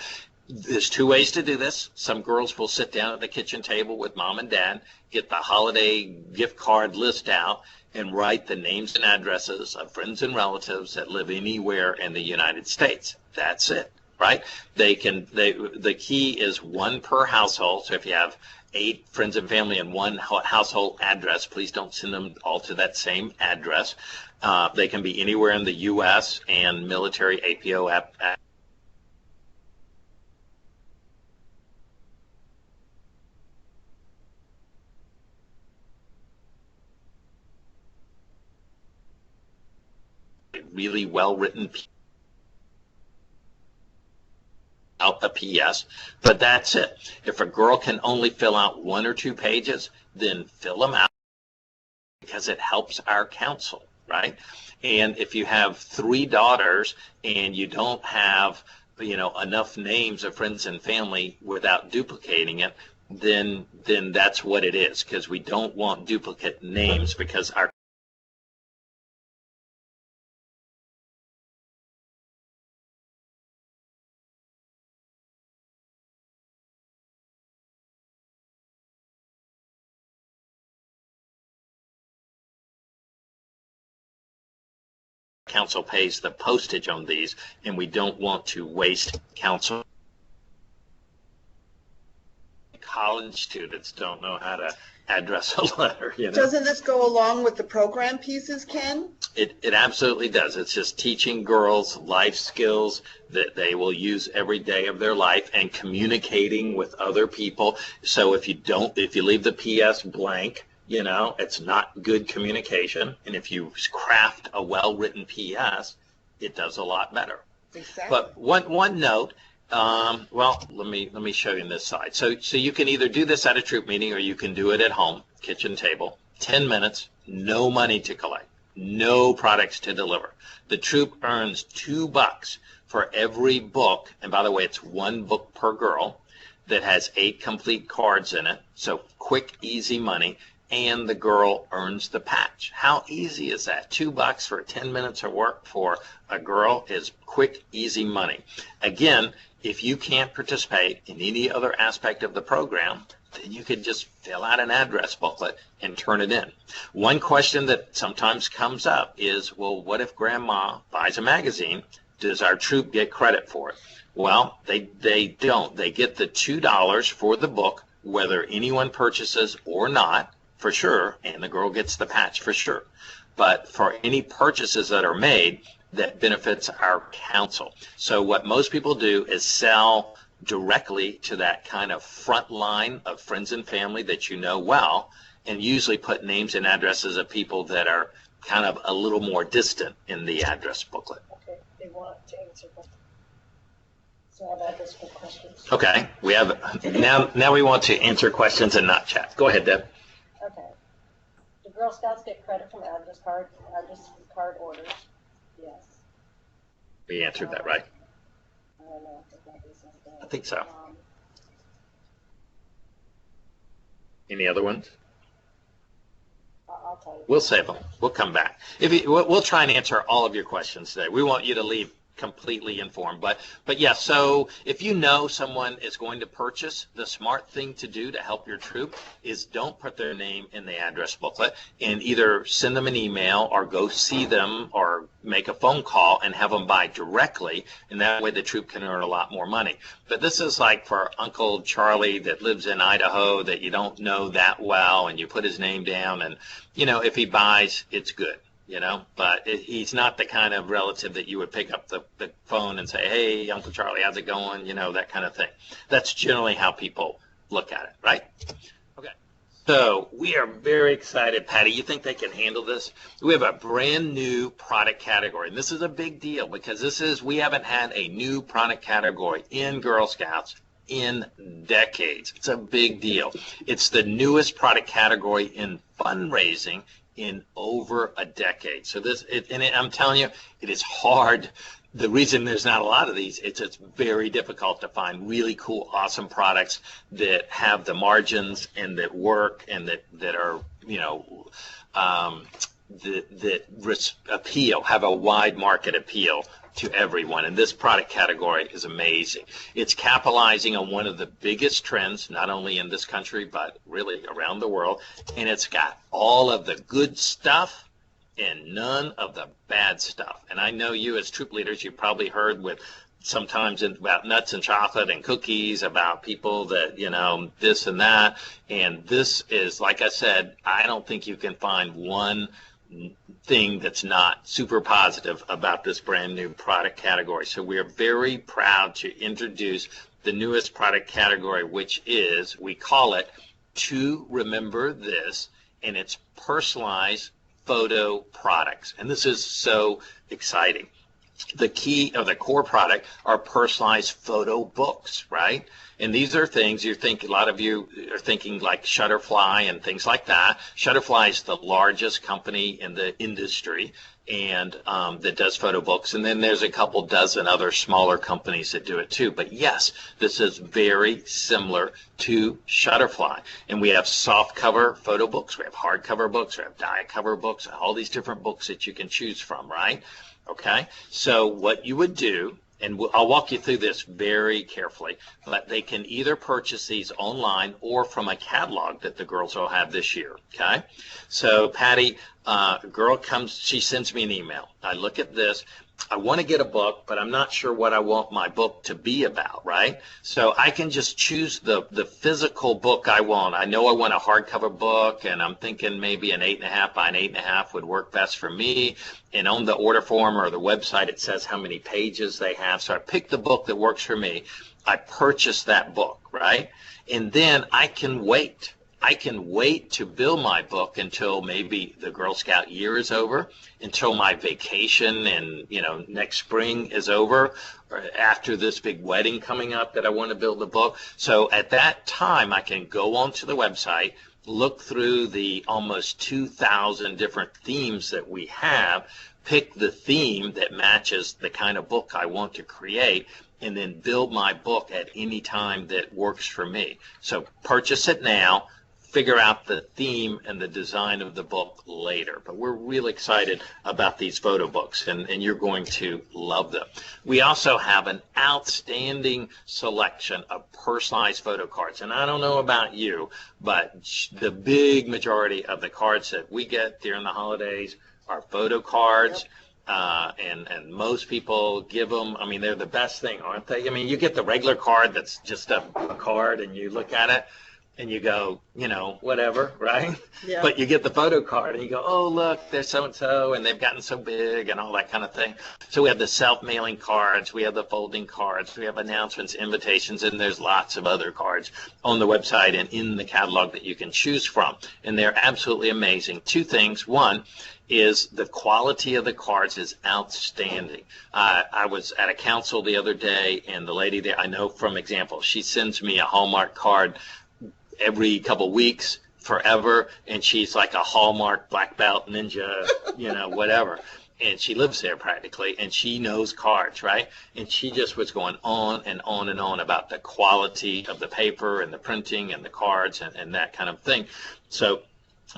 [SPEAKER 3] There's 2 ways to do this. Some girls will sit down at the kitchen table with mom and dad, get the holiday gift card list out, and write the names and addresses of friends and relatives that live anywhere in the United States. That's it, right? The key is 1 per household. So if you have 8 friends and family in one household address, please don't send them all to that same address. They can be anywhere in the U.S. and military APO really well-written out a PS, but that's it. If a girl can only fill out 1 or 2 pages, then fill them out because it helps our counsel, right? And if you have 3 daughters and you don't have, enough names of friends and family without duplicating it, then that's what it is, because we don't want duplicate names because our council pays the postage on these, and we don't want to waste council. College students don't know how to address a letter.
[SPEAKER 2] Doesn't this go along with the program pieces, Ken?
[SPEAKER 3] It absolutely does. It's just teaching girls life skills that they will use every day of their life and communicating with other people. So if you leave the PS blank, it's not good communication. And if you craft a well-written PS, it does a lot better.
[SPEAKER 2] Exactly.
[SPEAKER 3] But one note, let me show you on this side. So you can either do this at a troop meeting or you can do it at home, kitchen table, 10 minutes, no money to collect, no products to deliver. The troop earns $2 for every book, and by the way, it's 1 book per girl that has 8 complete cards in it, so quick, easy money, and the girl earns the patch. How easy is that? $2 for 10 minutes of work for a girl is quick, easy money. Again, if you can't participate in any other aspect of the program, then you could just fill out an address booklet and turn it in. One question that sometimes comes up is, well, what if grandma buys a magazine? Does our troop get credit for it? Well, they don't. They get the $2 for the book, whether anyone purchases or not, for sure, and the girl gets the patch for sure. But for any purchases that are made, that benefits our council. So what most people do is sell directly to that kind of front line of friends and family that you know well, and usually put names and addresses of people that are kind of a little more distant in the address booklet.
[SPEAKER 1] Okay, they want to answer questions. So I have address book questions.
[SPEAKER 3] Okay, we have now we want to answer questions and not chat. Go ahead, Deb.
[SPEAKER 1] Okay. Do Girl Scouts get credit from address card orders? Yes.
[SPEAKER 3] We answered that, right?
[SPEAKER 1] I don't know if that is something.
[SPEAKER 3] I think so. Any other ones?
[SPEAKER 1] I'll tell you.
[SPEAKER 3] We'll save them. We'll come back. We'll try and answer all of your questions today. We want you to leave completely informed. But yeah, so if you know someone is going to purchase, the smart thing to do to help your troop is don't put their name in the address booklet, and either send them an email or go see them or make a phone call and have them buy directly, and that way the troop can earn a lot more money. But this is like for Uncle Charlie that lives in Idaho that you don't know that well, and you put his name down, and if he buys, it's good. But he's not the kind of relative that you would pick up the phone and say, hey, Uncle Charlie, how's it going? That kind of thing. That's generally how people look at it, right? Okay. So we are very excited. Patty, you think they can handle this? We have a brand new product category. And this is a big deal because we haven't had a new product category in Girl Scouts in decades. It's a big deal. It's the newest product category in fundraising in over a decade. So I'm telling you, it is hard. The reason there's not a lot of these, it's very difficult to find really cool, awesome products that have the margins and that work and that are, that appeal, have a wide market appeal to everyone. And this product category is amazing. It's capitalizing on one of the biggest trends, not only in this country, but really around the world. And it's got all of the good stuff and none of the bad stuff. And I know you as troop leaders, you've probably heard sometimes about nuts and chocolate and cookies, about people that, this and that. And this is, like I said, I don't think you can find one thing that's not super positive about this brand new product category. So we are very proud to introduce the newest product category, which is, we call it To Remember This, and it's personalized photo products. And this is so exciting. The key or the core product are personalized photo books, right? And these are things you think, a lot of you are thinking like Shutterfly and things like that. Shutterfly is the largest company in the industry and that does photo books. And then there's a couple dozen other smaller companies that do it too. But yes, this is very similar to Shutterfly. And we have soft cover photo books, we have hardcover books, we have die cover books, all these different books that you can choose from, right? Okay, so what you would do, and I'll walk you through this very carefully, but they can either purchase these online or from a catalog that the girls will have this year, okay? So Patty, a girl comes, she sends me an email. I look at this. I want to get a book, but I'm not sure what I want my book to be about, right? So I can just choose the physical book I want. I know I want a hardcover book, and I'm thinking maybe an 8.5 by an 8.5 would work best for me. And on the order form or the website, it says how many pages they have. So I pick the book that works for me. I purchase that book, right? And then I can wait. I can wait to build my book until maybe the Girl Scout year is over, until my vacation and, next spring is over, or after this big wedding coming up that I want to build the book. So at that time, I can go onto the website, look through the almost 2,000 different themes that we have, pick the theme that matches the kind of book I want to create, and then build my book at any time that works for me. So purchase it now. Figure out the theme and the design of the book later. But we're really excited about these photo books, and you're going to love them. We also have an outstanding selection of personalized photo cards. And I don't know about you, but the big majority of the cards that we get during the holidays are photo cards. Yep. And most people give them, I mean, they're the best thing, aren't they? I mean, you get the regular card that's just a card and you look at it, and you go, whatever, right? Yeah. But you get the photo card and you go, oh, look, there's so-and-so, and they've gotten so big and all that kind of thing. So we have the self-mailing cards, we have the folding cards, we have announcements, invitations, and there's lots of other cards on the website and in the catalog that you can choose from. And they're absolutely amazing. Two things. One is the quality of the cards is outstanding. I was at a council the other day, and the lady there, I know from example, she sends me a Hallmark card every couple weeks forever, and she's like a Hallmark black belt ninja, whatever, and she lives there practically, and she knows cards, right? And she just was going on and on and on about the quality of the paper and the printing and the cards and that kind of thing. So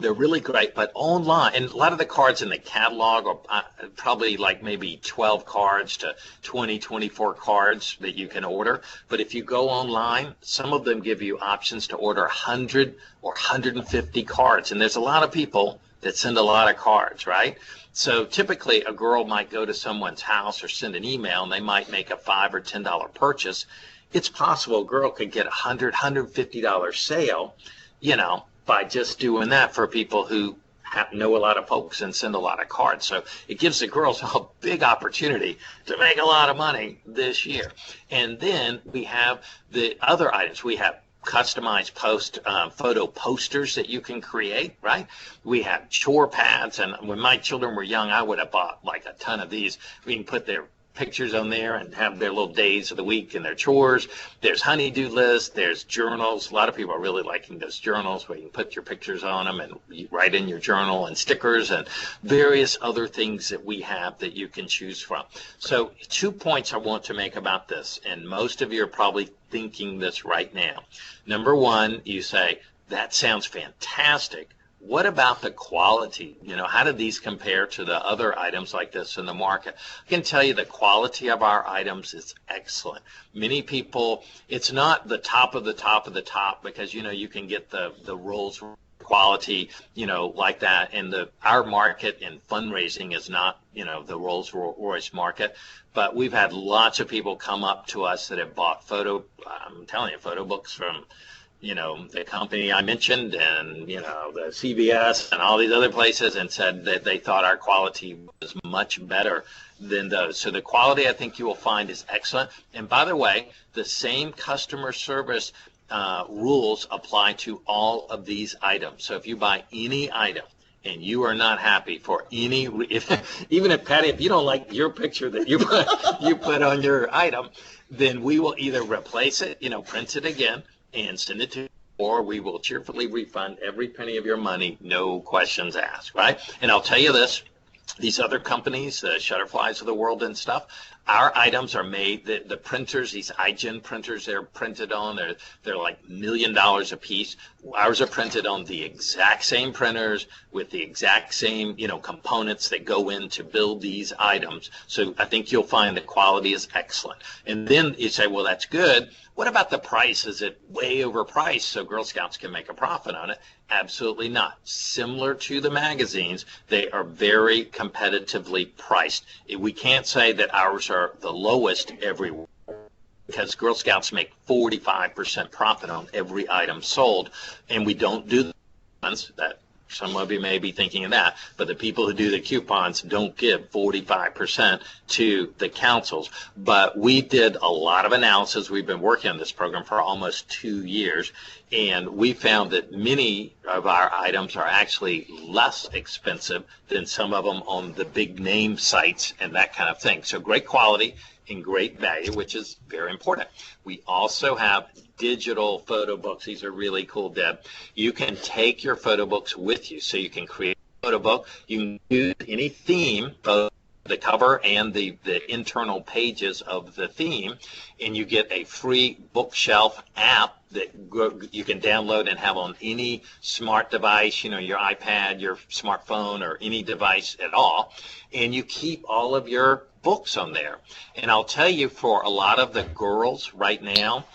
[SPEAKER 3] they're really great, but online, and a lot of the cards in the catalog are probably like maybe 12 cards to 20, 24 cards that you can order. But if you go online, some of them give you options to order 100 or 150 cards. And there's a lot of people that send a lot of cards, right? So typically a girl might go to someone's house or send an email, and they might make a $5 or $10 purchase. It's possible a girl could get a $100, $150 sale, by just doing that for people who know a lot of folks and send a lot of cards. So it gives the girls a big opportunity to make a lot of money this year. And then we have the other items. We have customized photo posters that you can create, right? We have chore pads, and when my children were young, I would have bought like a ton of these. We can put their pictures on there and have their little days of the week and their chores. There's honey-do lists, there's journals. A lot of people are really liking those journals where you can put your pictures on them and you write in your journal, and stickers and various other things that we have that you can choose from. So 2 points I want to make about this, and most of you are probably thinking this right now. Number one, you say, that sounds fantastic. What about the quality? How do these compare to the other items like this in the market? I can tell you the quality of our items is excellent. Many people, it's not the top of the top of the top, because, you can get the Rolls quality, like that. And our market in fundraising is not, the Rolls Royce market. But we've had lots of people come up to us that have bought photo books from, the company I mentioned, and, the CBS and all these other places, and said that they thought our quality was much better than those. So the quality, I think you will find, is excellent. And by the way, the same customer service rules apply to all of these items. So if you buy any item and you are not happy for any, even if Patty, if you don't like your picture that you put on your item, then we will either replace it, print it again and send it to you, or we will cheerfully refund every penny of your money, no questions asked, right? And I'll tell you this, these other companies, the Shutterflies of the world and stuff, our items are made, the printers, these iGen printers they're printed on, they're like $1 million a piece. Ours are printed on the exact same printers with the exact same, components that go in to build these items. So I think you'll find the quality is excellent. And then you say, well, that's good. What about the price? Is it way overpriced so Girl Scouts can make a profit on it? Absolutely not. Similar to the magazines, they are very competitively priced. We can't say that ours are the lowest everywhere, because Girl Scouts make 45% profit on every item sold, and we don't do the ones that some of you may be thinking of that, but the people who do the coupons don't give 45% to the councils. But we did a lot of analysis. We've been working on this program for almost 2 years, and we found that many of our items are actually less expensive than some of them on the big name sites and that kind of thing. So great quality and great value, which is very important. We also have digital photo books. These are really cool, Deb. You can take your photo books with you, so you can create a photo book. You can use any theme, both the cover and the internal pages of the theme, and you get a free bookshelf app that you can download and have on any smart device, your iPad, your smartphone, or any device at all, and you keep all of your books on there. And I'll tell you, for a lot of the girls right now,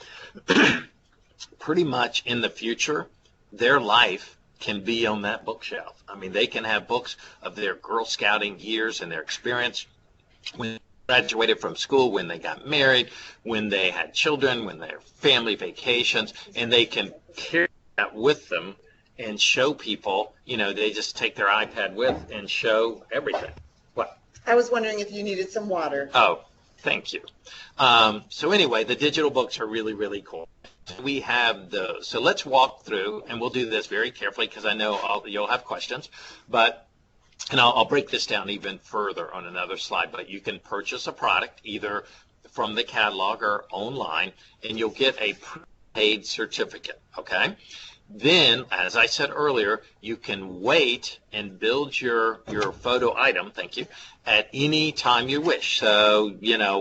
[SPEAKER 3] pretty much in the future, their life can be on that bookshelf. I mean, they can have books of their Girl Scouting years and their experience when they graduated from school, when they got married, when they had children, when their family vacations, and they can carry that with them and show people, they just take their iPad with and show everything. What?
[SPEAKER 2] I was wondering if you needed some water.
[SPEAKER 3] Oh, thank you. So anyway, the digital books are really, really cool. We have those. So let's walk through, and we'll do this very carefully because I know you'll have questions. And I'll break this down even further on another slide. But you can purchase a product either from the catalog or online, and you'll get a prepaid certificate, okay? Then, as I said earlier, you can wait and build your photo item, thank you, at any time you wish. So,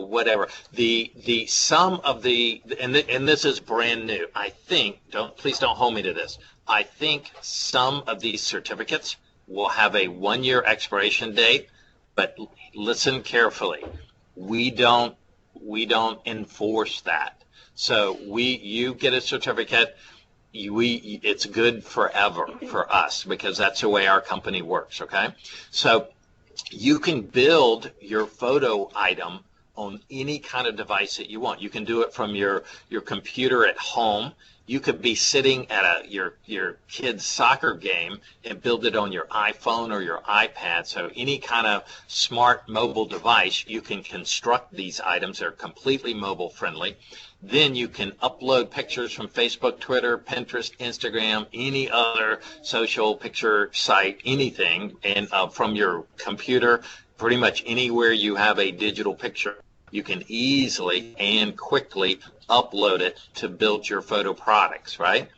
[SPEAKER 3] whatever. The sum of and this is brand new. I think, please don't hold me to this. I think some of these certificates will have a 1-year expiration date, but listen carefully. We don't enforce that. So you get a certificate. It's good forever for us because that's the way our company works, okay? So you can build your photo item on any kind of device that you want. You can do it from your computer at home. You could be sitting at your kid's soccer game and build it on your iPhone or your iPad. So any kind of smart mobile device, you can construct these items. They're completely mobile friendly. Then you can upload pictures from Facebook, Twitter, Pinterest, Instagram, any other social picture site, anything, and from your computer, pretty much anywhere you have a digital picture, you can easily and quickly upload it to build your photo products, right?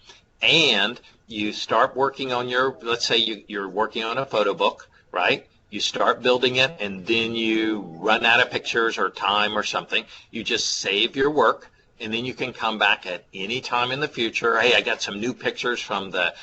[SPEAKER 3] And you start working on let's say you're working on a photo book, right? You start building it, and then you run out of pictures or time or something. You just save your work, and then you can come back at any time in the future. Hey, I got some new pictures from the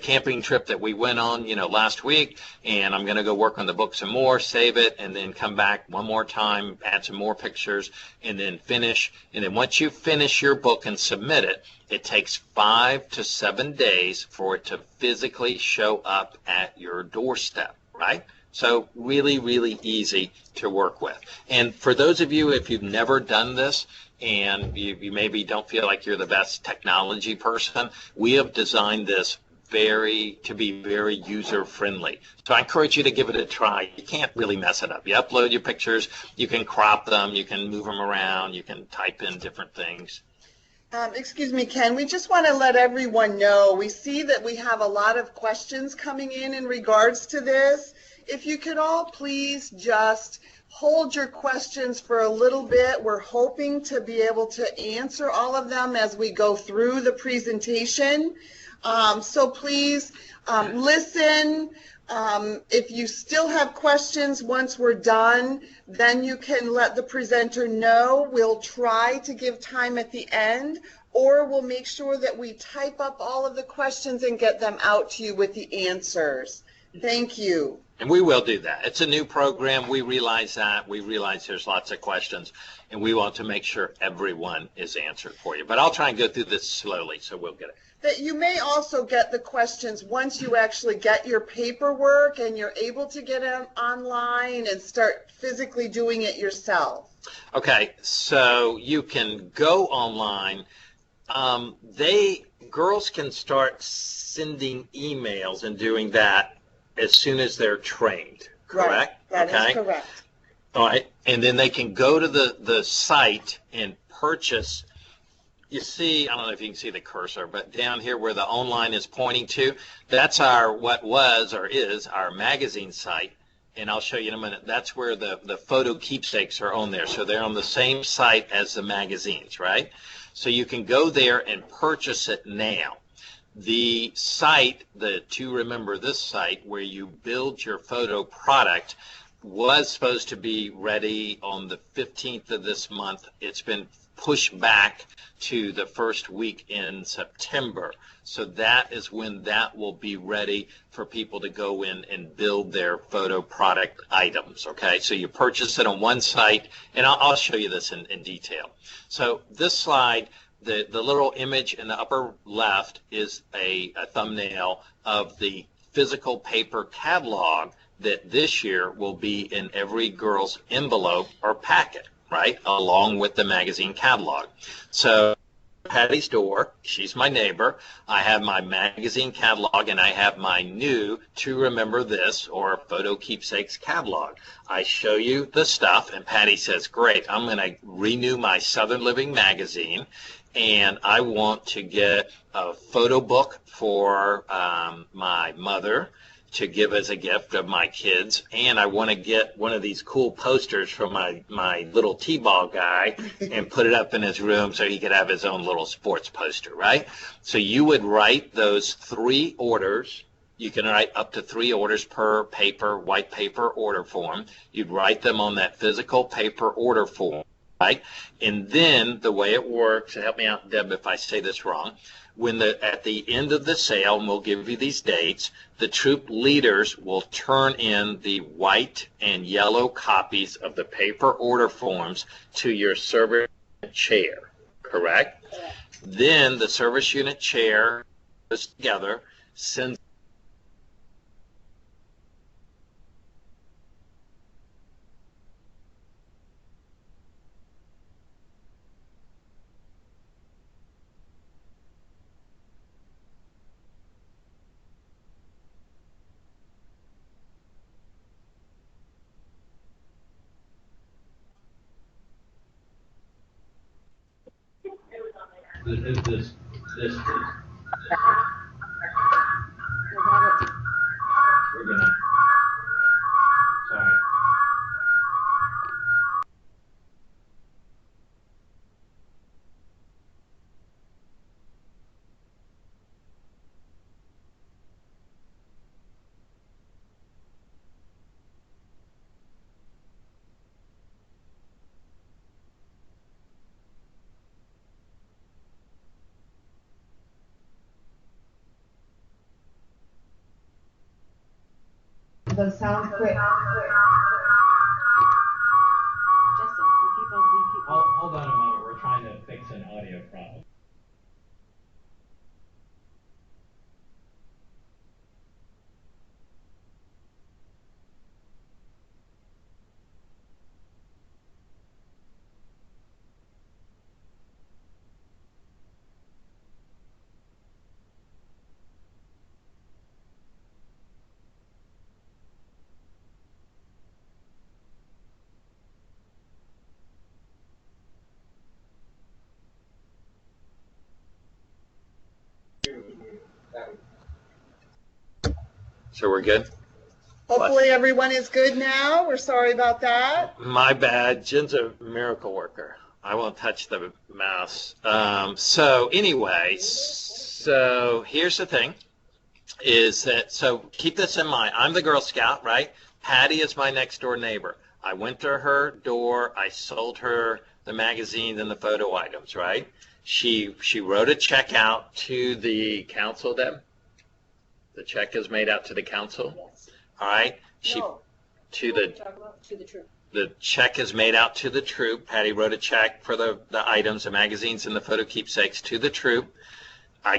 [SPEAKER 3] camping trip that we went on, last week, and I'm going to go work on the book some more, save it, and then come back one more time, add some more pictures, and then finish. And then once you finish your book and submit it, it takes 5 to 7 days for it to physically show up at your doorstep, right? So really, really easy to work with. And for those of you, if you've never done this, and you maybe don't feel like you're the best technology person, we have designed this to be very user friendly. So I encourage you to give it a try. You can't really mess it up. You upload your pictures, you can crop them, you can move them around, you can type in different things.
[SPEAKER 2] Excuse me, Ken, we just want to let everyone know, we see that we have a lot of questions coming in regards to this. If you could all please just hold your questions for a little bit. We're hoping to be able to answer all of them as we go through the presentation. So please listen. If you still have questions once we're done, then you can let the presenter know. We'll try to give time at the end, or we'll make sure that we type up all of the questions and get them out to you with the answers. Thank you.
[SPEAKER 3] And we will do that. It's a new program. We realize that. We realize there's lots of questions, and we want to make sure everyone is answered for you. But I'll try and go through this slowly, so we'll get it.
[SPEAKER 2] That you may also get the questions once you actually get your paperwork and you're able to get it online and start physically doing it yourself.
[SPEAKER 3] Okay, so you can go online. Girls can start sending emails and doing that as soon as they're trained, correct?
[SPEAKER 2] Right, that is correct.
[SPEAKER 3] All right, and then they can go to the site and purchase. You see, I don't know if you can see the cursor, but down here where the online is pointing to, that's what was or is our magazine site. And I'll show you in a minute. That's where the photo keepsakes are on there. So they're on the same site as the magazines, right? So you can go there and purchase it now. The site, to remember this site where you build your photo product, was supposed to be ready on the 15th of this month. It's been pushed back to the first week in September. So that is when that will be ready for people to go in and build their photo product items, okay? So you purchase it on one site, and I'll show you this in detail. So this slide, the little image in the upper left is a thumbnail of the physical paper catalog that this year will be in every girl's envelope or packet, right, along with the magazine catalog. So Patty's door, she's my neighbor. I have my magazine catalog, and I have my new To Remember This or Photo Keepsakes catalog. I show you the stuff, and Patty says, great, I'm going to renew my Southern Living magazine, and I want to get a photo book for my mother to give as a gift of my kids, and I want to get one of these cool posters from my little t-ball guy and put it up in his room so he could have his own little sports poster, right? So you would write those 3 orders. You can write up to 3 orders per paper, white paper order form. You'd write them on that physical paper order form, right? And then the way it works, help me out, Deb, if I say this wrong, at the end of the sale, and we'll give you these dates, the troop leaders will turn in the white and yellow copies of the paper order forms to your service chair, correct? Then the service unit chair goes together, sends this we're gonna sorry.
[SPEAKER 5] The sound quit.
[SPEAKER 1] Justin, we keep
[SPEAKER 3] Hold on a moment. We're trying to fix an audio problem. So we're good?
[SPEAKER 2] Hopefully everyone is good now. We're sorry about that.
[SPEAKER 3] My bad. Jen's a miracle worker. I won't touch the mouse. So anyway, so here's the thing, is that, so keep this in mind. I'm the Girl Scout, right? Patty is my next door neighbor. I went to her door. I sold her the magazines and the photo items, right? She wrote a check out to the council, Deb? The check is made out to the council?
[SPEAKER 1] Yes.
[SPEAKER 3] All right?
[SPEAKER 1] No.
[SPEAKER 3] To the
[SPEAKER 1] To the troop.
[SPEAKER 3] The check is made out to the troop. Patty wrote a check for the items, the magazines and the photo keepsakes to the troop. I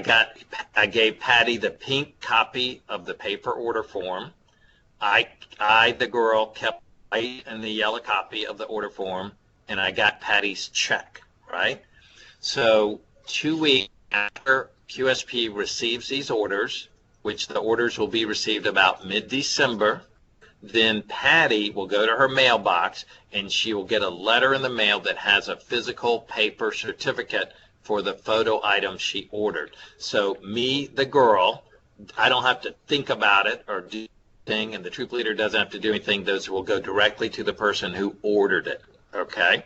[SPEAKER 3] gave Patty the pink copy of the paper order form. The girl, kept white and the yellow copy of the order form, and I got Patty's check, right? So 2 weeks after QSP receives these orders, which the orders will be received about mid-December, then Patty will go to her mailbox and she will get a letter in the mail that has a physical paper certificate for the photo items she ordered. So me, the girl, I don't have to think about it or do anything, and the troop leader doesn't have to do anything. Those will go directly to the person who ordered it, okay?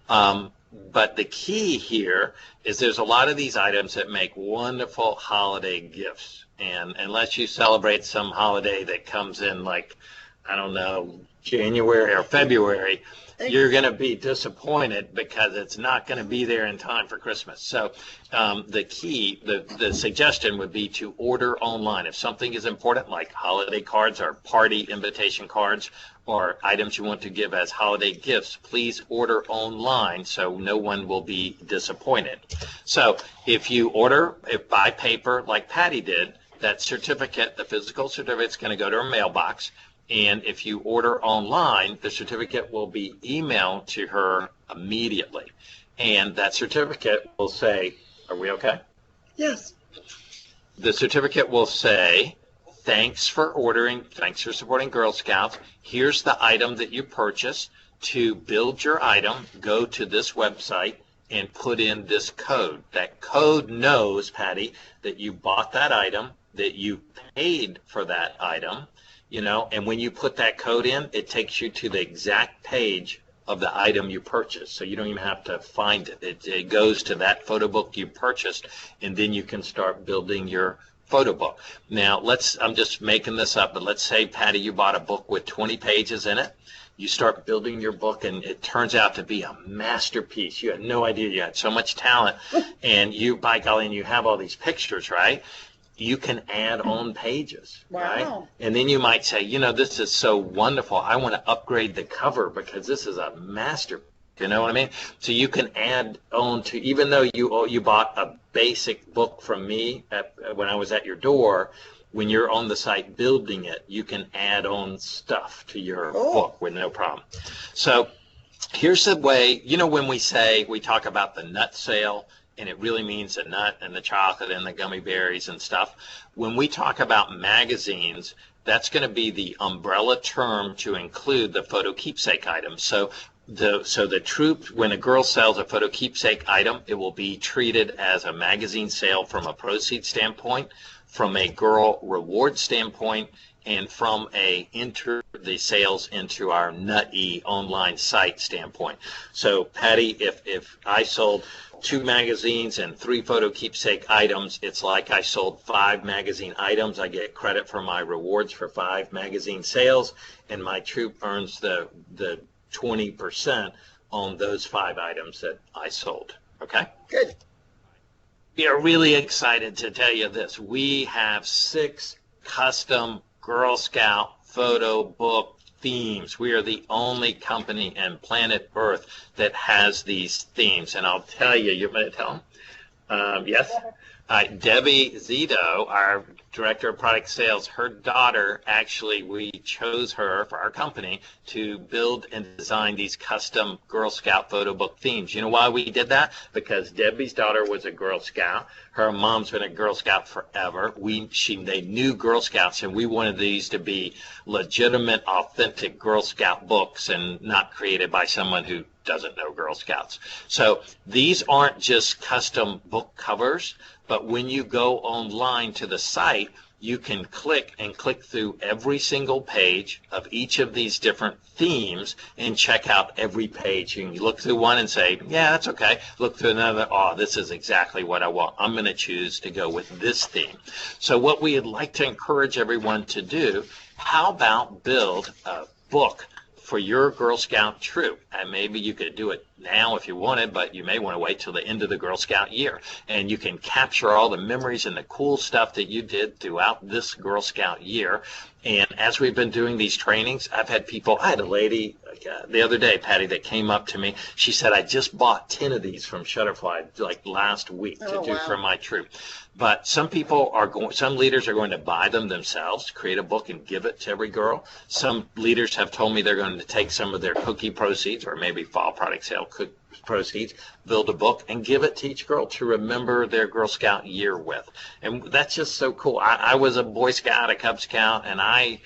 [SPEAKER 3] But the key here is there's a lot of these items that make wonderful holiday gifts. And unless you celebrate some holiday that comes in like, I don't know, January or February, you're going to be disappointed because it's not going to be there in time for Christmas. So the key, the suggestion would be to order online. If something is important, like holiday cards or party invitation cards or items you want to give as holiday gifts, please order online so no one will be disappointed. So if you order by paper like Patty did, that certificate, the physical certificate, is going to go to her mailbox. And if you order online, the certificate will be emailed to her immediately. And that certificate will say, are we okay?
[SPEAKER 2] Yes.
[SPEAKER 3] The certificate will say, thanks for ordering, thanks for supporting Girl Scouts. Here's the item that you purchased. To build your item, go to this website and put in this code. That code knows, Patty, that you bought that item, that you paid for that item, you know, and when you put that code in, it takes you to the exact page of the item you purchased. So you don't even have to find it. It goes to that photo book you purchased, and then you can start building your photo book. Now, I'm just making this up, but let's say, Patty, you bought a book with 20 pages in it. You start building your book, and it turns out to be a masterpiece. You had no idea you had so much talent, and you, by golly, and you have all these pictures, right? You can add on pages, right?
[SPEAKER 2] Wow.
[SPEAKER 3] And then you might say, you know, this is so wonderful. I want to upgrade the cover because this is a masterpiece. You know what I mean? So you can add on to, even though you bought a basic book from me when I was at your door, when you're on the site building it, you can add on stuff to your book with no problem. So here's the way, you know, when we talk about the nut sale, and it really means the nut and the chocolate and the gummy berries and stuff. When we talk about magazines, that's going to be the umbrella term to include the photo keepsake items. So the troop, when a girl sells a photo keepsake item, it will be treated as a magazine sale from a proceeds standpoint, from a girl reward standpoint, and from enter the sales into our Nut-E online site standpoint. So Patty, if I sold 2 magazines and 3 photo keepsake items, it's like I sold 5 magazine items. I get credit for my rewards for 5 magazine sales, and my troop earns the 20% on those 5 items that I sold. Okay?
[SPEAKER 2] Good.
[SPEAKER 3] We are really excited to tell you this. We have 6 custom Girl Scout photo book themes. We are the only company in planet Earth that has these themes. And I'll tell you, you're going to tell them? Yes? Debbie Zito, our director of product sales, her daughter, actually, we chose her for our company to build and design these custom Girl Scout photo book themes. You know why we did that? Because Debbie's daughter was a Girl Scout. Her mom's been a Girl Scout forever. They knew Girl Scouts, and we wanted these to be legitimate, authentic Girl Scout books and not created by someone who doesn't know Girl Scouts. So these aren't just custom book covers, but when you go online to the site, you can click through every single page of each of these different themes and check out every page. You can look through one and say, yeah, that's okay. Look through another, oh, this is exactly what I want. I'm going to choose to go with this theme. So what we would like to encourage everyone to do, how about build a book for your Girl Scout troop? And maybe you could do it now if you wanted, but you may want to wait till the end of the Girl Scout year. And you can capture all the memories and the cool stuff that you did throughout this Girl Scout year. And as we've been doing these trainings, I've had people, I had a lady the other day, Patty, that came up to me. She said, I just bought 10 of these from Shutterfly like last week to do for my troop. But some leaders are going to buy them themselves, to create a book and give it to every girl. Some leaders have told me they're going to take some of their cookie proceeds, or maybe fall product sale proceeds, build a book and give it to each girl to remember their Girl Scout year with. And that's just so cool. I was a Boy Scout, a Cub Scout, and I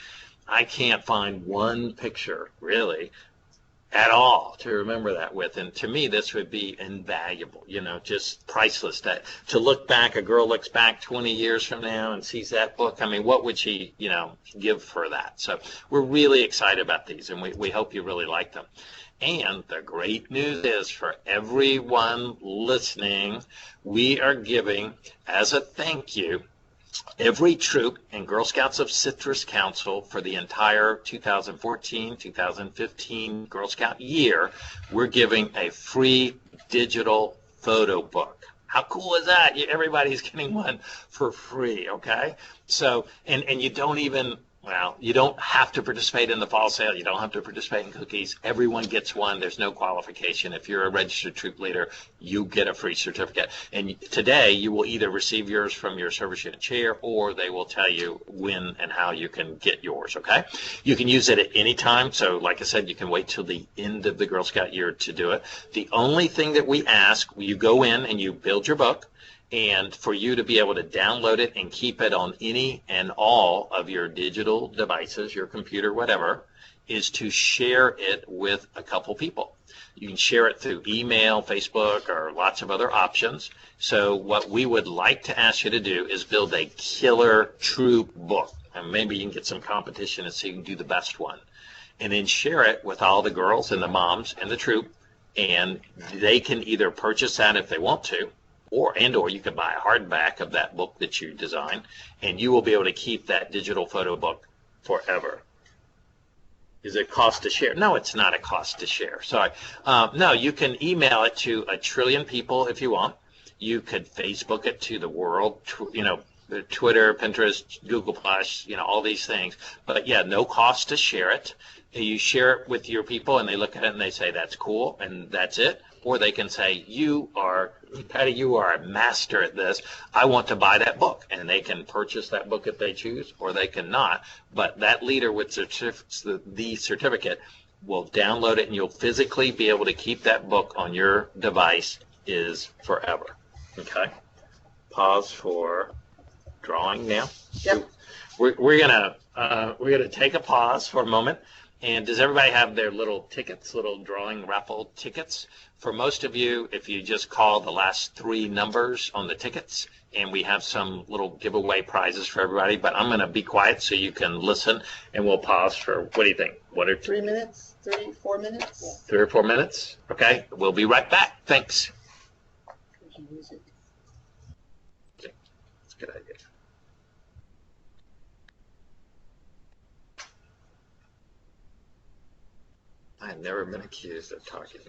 [SPEAKER 3] can't find one picture really at all to remember that with. And to me, this would be invaluable, just priceless. That to look back, a girl looks back 20 years from now and sees that book. I mean, what would she, give for that? So we're really excited about these, and we hope you really like them. And the great news is, for everyone listening, we are giving, as a thank you, every troop in Girl Scouts of Citrus Council for the entire 2014-2015 Girl Scout year, we're giving a free digital photo book. How cool is that? Everybody's getting one for free, okay? So, and you don't even, you don't have to participate in the fall sale. You don't have to participate in cookies. Everyone gets one. There's no qualification. If you're a registered troop leader, you get a free certificate. And today, you will either receive yours from your service unit chair, or they will tell you when and how you can get yours, okay? You can use it at any time. So like I said, you can wait till the end of the Girl Scout year to do it. The only thing that we ask, you go in and you build your book, and for you to be able to download it and keep it on any and all of your digital devices, your computer, whatever, is to share it with a couple people. You can share it through email, Facebook, or lots of other options. So what we would like to ask you to do is build a killer troop book. And maybe you can get some competition and see who can do the best one. And then share it with all the girls and the moms and the troop. And they can either purchase that if they want to, or you can buy a hardback of that book that you design, and you will be able to keep that digital photo book forever. Is it cost to share? No, it's not a cost to share. Sorry. No, you can email it to 1 trillion people if you want. You could Facebook it to the world, Twitter, Pinterest, Google+, all these things. But yeah, no cost to share it. You share it with your people, and they look at it and they say, that's cool, and that's it. Or they can say, Patty, you are a master at this. I want to buy that book. And they can purchase that book if they choose, or they can not. But that leader with the certificate will download it, and you'll physically be able to keep that book on your device is forever. Okay? Pause for drawing now.
[SPEAKER 2] Yep.
[SPEAKER 3] We're gonna take a pause for a moment. And does everybody have their little tickets, little drawing raffle tickets? For most of you, if you just call the last 3 numbers on the tickets, and we have some little giveaway prizes for everybody, but I'm going to be quiet so you can listen, and we'll pause for, what do you think?
[SPEAKER 2] 3 minutes? 3, 4 minutes?
[SPEAKER 3] 3 or 4 minutes? Okay, we'll be right back. Thanks. Okay, that's a good idea. I've never been accused of talking.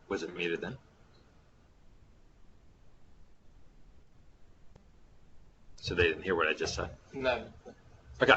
[SPEAKER 3] Was it muted then? So they didn't hear what I just said?
[SPEAKER 5] No.
[SPEAKER 3] Okay.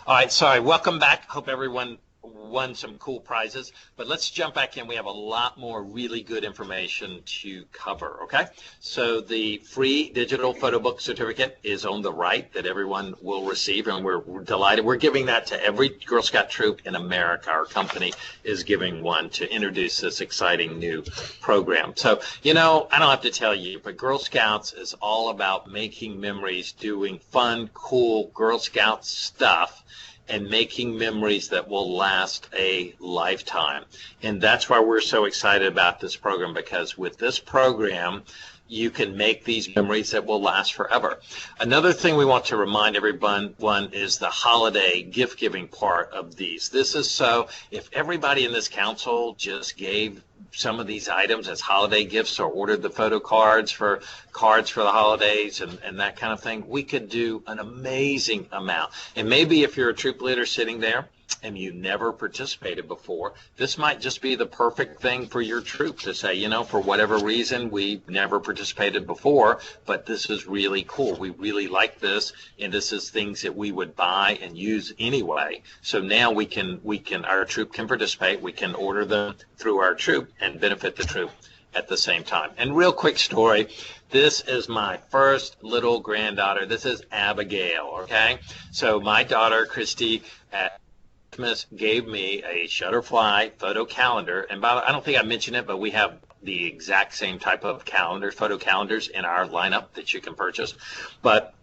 [SPEAKER 3] All right. Sorry. Welcome back. Hope everyone won some cool prizes. But let's jump back in. We have a lot more really good information to cover. Okay. So the free digital photo book certificate is on the right that everyone will receive, and we're delighted. We're giving that to every Girl Scout troop in America. Our company is giving one to introduce this exciting new program. So, I don't have to tell you, but Girl Scouts is all about making memories, doing fun, cool Girl Scout stuff, and making memories that will last a lifetime. And that's why we're so excited about this program, because with this program, you can make these memories that will last forever. Another thing we want to remind everyone is the holiday gift giving part of these. This is so if everybody in this council just gave some of these items as holiday gifts or ordered the photo cards for the holidays and that kind of thing, we could do an amazing amount. And maybe if you're a troop leader sitting there and you never participated before, this might just be the perfect thing for your troop to say, for whatever reason, we never participated before, but this is really cool. We really like this, and this is things that we would buy and use anyway. So now our troop can participate. We can order them through our troop and benefit the troop at the same time. And real quick story, this is my first little granddaughter. This is Abigail, okay? So my daughter, Christy, at Christmas gave me a Shutterfly photo calendar, and I don't think I mentioned it, but we have the exact same type of photo calendars in our lineup that you can purchase. But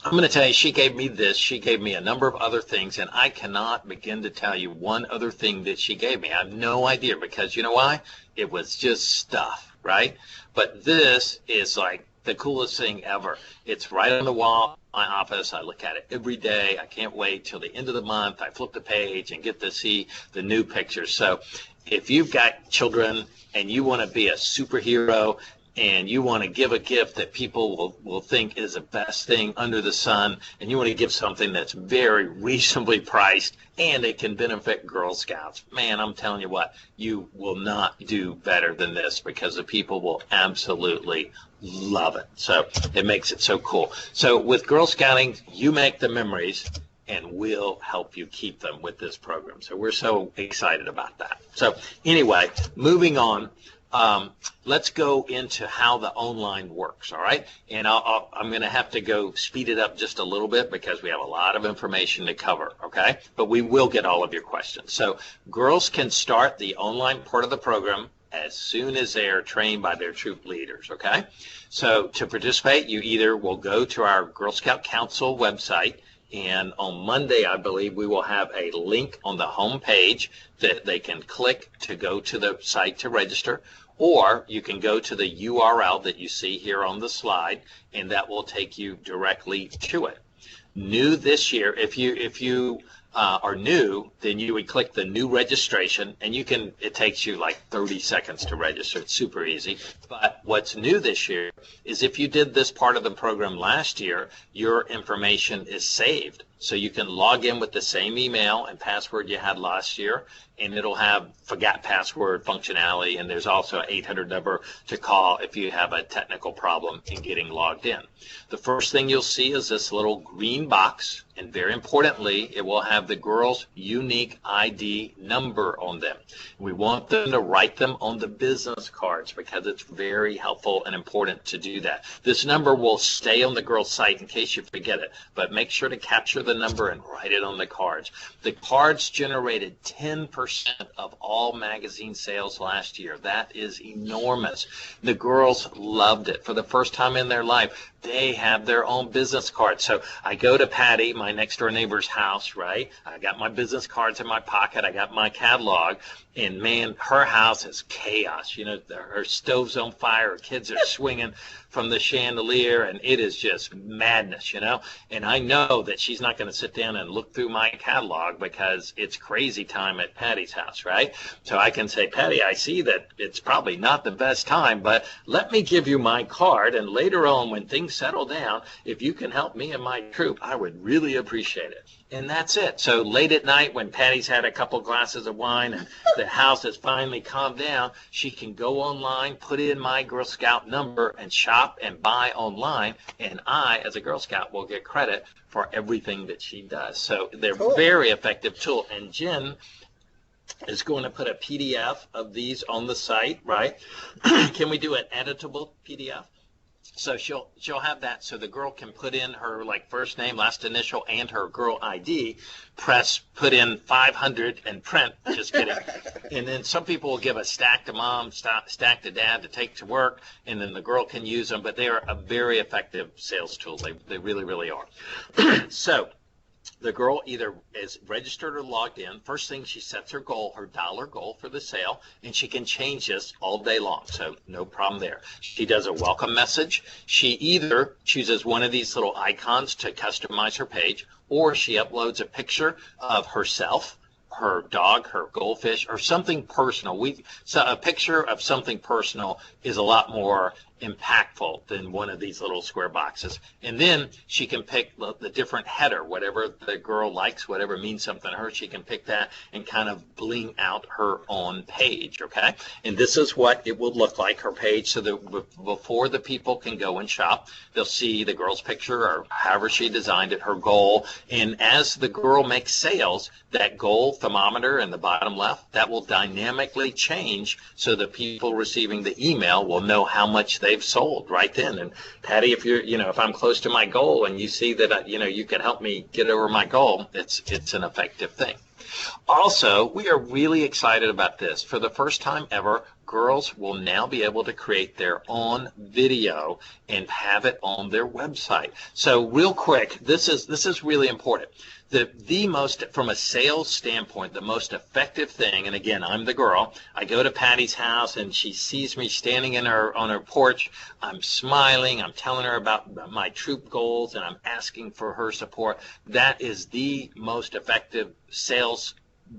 [SPEAKER 3] I'm going to tell you, she gave me this. She gave me a number of other things, and I cannot begin to tell you one other thing that she gave me. I have no idea, because you know why? It was just stuff, right? But this is like the coolest thing ever. It's right on the wall in my office. I look at it every day. I can't wait till the end of the month. I flip the page and get to see the new pictures. So if you've got children and you want to be a superhero and you want to give a gift that people will think is the best thing under the sun, and you want to give something that's very reasonably priced and it can benefit Girl Scouts, man, I'm telling you what, you will not do better than this, because the people will absolutely love it. So it makes it so cool. So with Girl Scouting, you make the memories, and we'll help you keep them with this program. So we're so excited about that. So anyway, moving on. Let's go into how the online works, all right? And I'm going to have to go speed it up just a little bit, because we have a lot of information to cover, okay? But we will get all of your questions. So girls can start the online part of the program as soon as they are trained by their troop leaders, okay? So to participate, you either will go to our Girl Scout Council website, and on Monday, I believe, we will have a link on the home page that they can click to go to the site to register, or you can go to the URL that you see here on the slide, and that will take you directly to it. New this year, if you are new, then you would click the new registration, and it takes you like 30 seconds to register. It's super easy. But what's new this year is if you did this part of the program last year, your information is saved. So you can log in with the same email and password you had last year, and it'll have forgot password functionality, and there's also an 800 number to call if you have a technical problem in getting logged in. The first thing you'll see is this little green box, and very importantly, it will have the girls' unique ID number on them. We want them to write them on the business cards, because it's very helpful and important to do that. This number will stay on the girls' site in case you forget it, but make sure to capture the number and write it on the cards. The cards generated 10% of all magazine sales last year. That is enormous. The girls loved it. For the first time in their life, they have their own business cards. So I go to Patty, my next door neighbor's house, right? I got my business cards in my pocket. I got my catalog. And man, her house is chaos. Her stove's on fire. Her kids are swinging from the chandelier, and it is just madness, and I know that she's not going to sit down and look through my catalog because it's crazy time at Patty's house, right? So I can say, Patty, I see that it's probably not the best time, but let me give you my card, and later on when things settle down, if you can help me and my troop, I would really appreciate it. And that's it. So late at night when Patty's had a couple glasses of wine and the house has finally calmed down, she can go online, put in my Girl Scout number, and shop and buy online, and I, as a Girl Scout, will get credit for everything that she does. So they're
[SPEAKER 2] Cool.
[SPEAKER 3] very effective tool. And Jen is going to put a PDF of these on the site, right? Can we do an editable PDF? So she'll have that, so the girl can put in her first name, last initial, and her girl ID, put in 500 and print, just kidding. And then some people will give a stack to mom, stack to dad to take to work, and then the girl can use them, but they are a very effective sales tool. They really, really are. So the girl either is registered or logged in. First thing, she sets her goal, her dollar goal for the sale, and she can change this all day long, so no problem there. She does a welcome message. She either chooses one of these little icons to customize her page, or she uploads a picture of herself, her dog, her goldfish, or something personal. So a picture of something personal is a lot more impactful than one of these little square boxes. And then she can pick the different header, whatever the girl likes, whatever means something to her, she can pick that and kind of bling out her own page, okay? And this is what it will look like, her page, so that before the people can go and shop, they'll see the girl's picture or however she designed it, her goal. And as the girl makes sales, that goal thermometer in the bottom left, that will dynamically change so the people receiving the email will know how much they've sold right then. And Patty, if I'm close to my goal and you see that you can help me get over my goal, it's an effective thing. Also, we are really excited about this. For the first time ever, girls will now be able to create their own video and have it on their website. So real quick, this is really important. The most, from a sales standpoint, the most effective thing, and again, I'm the girl, I go to Patty's house and she sees me standing on her porch, I'm smiling, I'm telling her about my troop goals, and I'm asking for her support. That is the most effective sales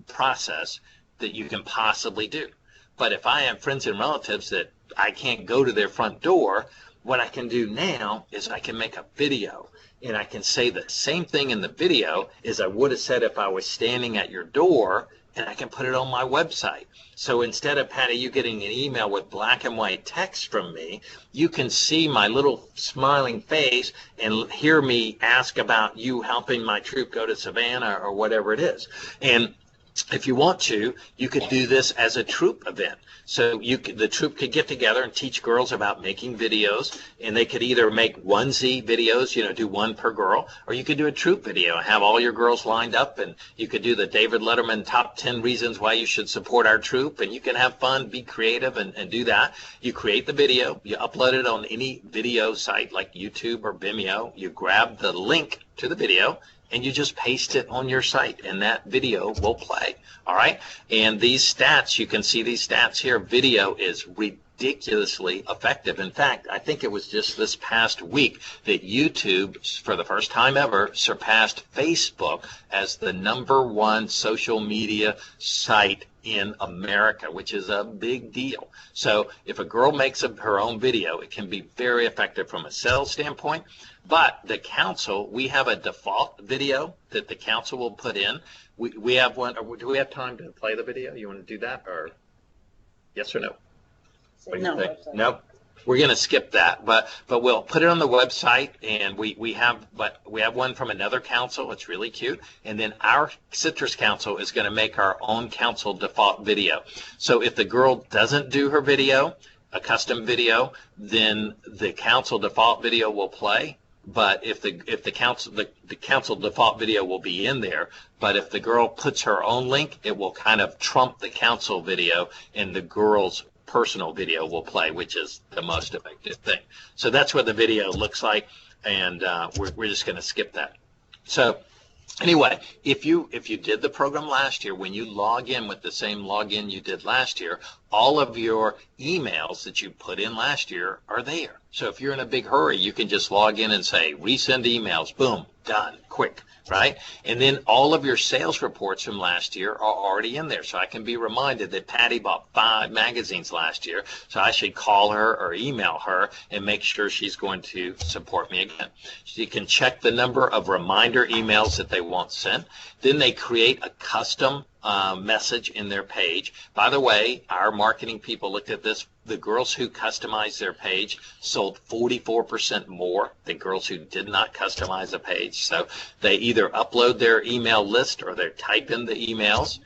[SPEAKER 3] process that you can possibly do. But if I have friends and relatives that I can't go to their front door, what I can do now is I can make a video, and I can say the same thing in the video as I would have said if I was standing at your door, and I can put it on my website. So instead of, Patty, you getting an email with black and white text from me, you can see my little smiling face and hear me ask about you helping my troop go to Savannah or whatever it is. And if you want to, you could do this as a troop event. So the troop could get together and teach girls about making videos, and they could either make onesie videos, do one per girl, or you could do a troop video and have all your girls lined up, and you could do the David Letterman top 10 reasons why you should support our troop, and you can have fun, be creative, and do that. You create the video, you upload it on any video site like YouTube or Vimeo, you grab the link to the video, and you just paste it on your site, and that video will play, all right? And these stats, you can see these stats here. Video is ridiculously effective. In fact, I think it was just this past week that YouTube, for the first time ever, surpassed Facebook as the #1 social media site in America, which is a big deal. So if a girl makes her own video, it can be very effective from a sales standpoint. But the council, we have a default video that the council will put in. We have one. Do we have time to play the video? You want to do that, or yes or no? What do you think? No. We're going to skip that, but we'll put it on the website, and we have one from another council. It's really cute, and then our Citrus Council is going to make our own council default video. So if the girl doesn't do her video, a custom video, then the council default video will play. But if the council default video will be in there, but if the girl puts her own link, it will kind of trump the council video, and the girl's personal video will play, which is the most effective thing. So that's what the video looks like, and we're just going to skip that. So anyway, if you did the program last year, when you log in with the same login you did last year, all of your emails that you put in last year are there. So if you're in a big hurry, you can just log in and say, resend emails, boom, done, quick, right? And then all of your sales reports from last year are already in there. So I can be reminded that Patty bought 5 magazines last year, so I should call her or email her and make sure she's going to support me again. So you can check the number of reminder emails that they want sent. Then they create a custom message in their page. By the way, our marketing people looked at this. The girls who customized their page sold 44% more than girls who did not customize a page. So they either upload their email list or they type in the emails,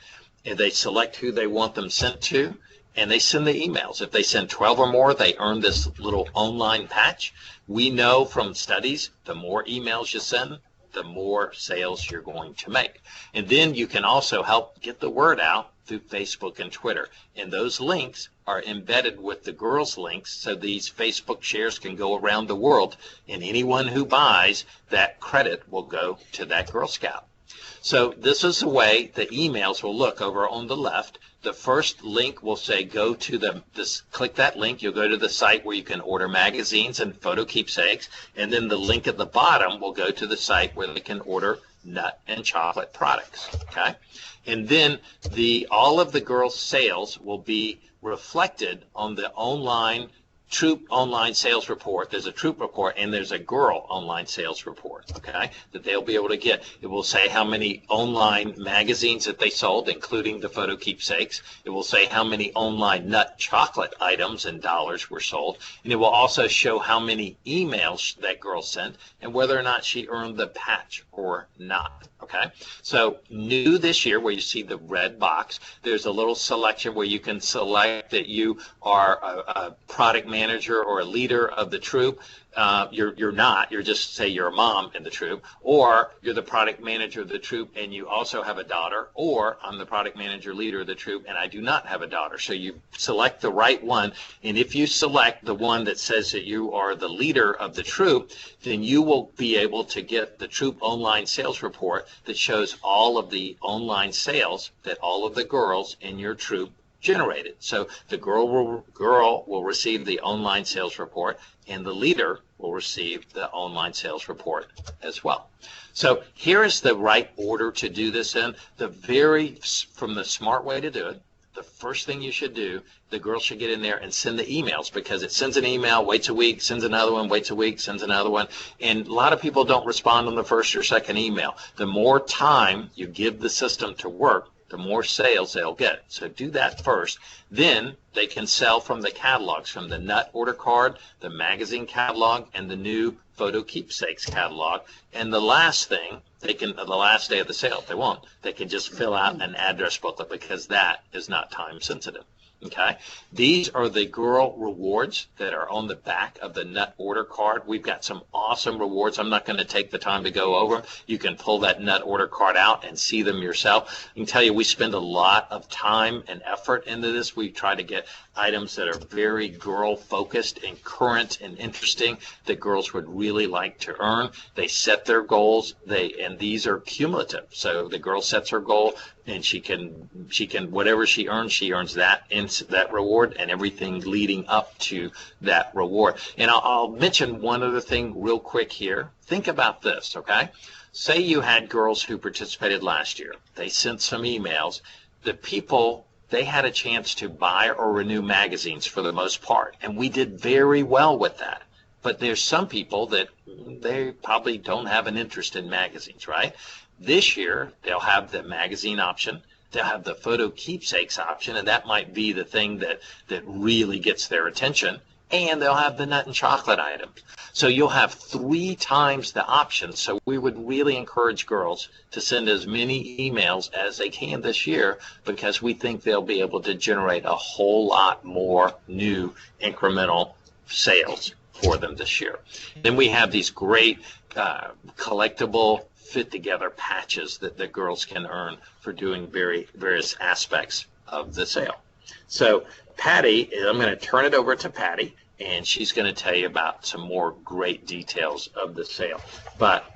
[SPEAKER 3] and they select who they want them sent to, and they send the emails. If they send 12 or more, they earn this little online patch. We know from studies, the more emails you send, the more sales you're going to make. And then you can also help get the word out through Facebook and Twitter. And those links are embedded with the girls' links, so these Facebook shares can go around the world, and anyone who buys, that credit will go to that Girl Scout. So this is the way the emails will look over on the left. The first link will say go to click that link, you'll go to the site where you can order magazines and photo keepsakes, and then the link at the bottom will go to the site where they can order nut and chocolate products, okay? And then all of the girls' sales will be reflected on the Troop online sales report. There's a Troop report and there's a girl online sales report, okay, that they'll be able to get. It will say how many online magazines that they sold, including the photo keepsakes. It will say how many online nut chocolate items and dollars were sold. And it will also show how many emails that girl sent and whether or not she earned the patch or not, okay? So new this year, where you see the red box, there's a little selection where you can select that you are a product manager or a leader of the troop. You're not. You're just, say you're a mom in the troop, or you're the product manager of the troop and you also have a daughter, or I'm the product manager leader of the troop and I do not have a daughter. So you select the right one, and if you select the one that says that you are the leader of the troop, then you will be able to get the troop online sales report that shows all of the online sales that all of the girls in your troop generated. So the girl will receive the online sales report, and the leader will receive the online sales report as well. So here is the right order to do this in. From the smart way to do it, the first thing you should do, the girl should get in there and send the emails, because it sends an email, waits a week, sends another one, waits a week, sends another one. And a lot of people don't respond on the first or second email. The more time you give the system to work, the more sales they'll get. So do that first. Then they can sell from the catalogs, from the nut order card, the magazine catalog, and the new photo keepsakes catalog. And the last thing, the last day of the sale, if they want, they can just fill out an address booklet, because that is not time sensitive. Okay, these are the girl rewards that are on the back of the nut order card. We've got some awesome rewards. I'm not going to take the time to go over. You can pull that nut order card out and see them yourself. I can tell you we spend a lot of time and effort into this. We try to get items that are very girl focused and current and interesting that girls would really like to earn. They set their goals, and these are cumulative. So the girl sets her goal, and she can whatever she earns that in that reward, and everything leading up to that reward. And I'll mention one other thing real quick here. Think about this, okay? Say you had girls who participated last year. They sent some emails. The people, they had a chance to buy or renew magazines for the most part, and we did very well with that. But there's some people that they probably don't have an interest in magazines, right? This year, they'll have the magazine option, they'll have the photo keepsakes option, and that might be the thing that really gets their attention, and they'll have the nut and chocolate items. So you'll have 3 times the options. So we would really encourage girls to send as many emails as they can this year, because we think they'll be able to generate a whole lot more new incremental sales for them this year. Then we have these great collectible fit-together patches that the girls can earn for doing various aspects of the sale. So Patty, I'm going to turn it over to Patty, and she's going to tell you about some more great details of the sale. But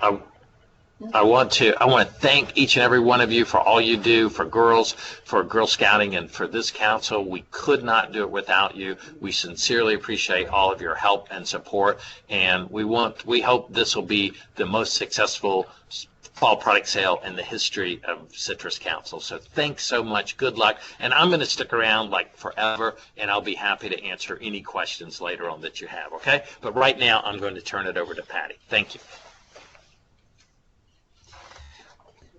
[SPEAKER 3] I want to thank each and every one of you for all you do for girls, for Girl Scouting, and for this council. We could not do it without you. We sincerely appreciate all of your help and support, and we hope this will be the most successful fall product sale in the history of Citrus Council. So thanks so much. Good luck. And I'm going to stick around like forever, and I'll be happy to answer any questions later on that you have, okay? But right now, I'm going to turn it over to Patty. Thank you.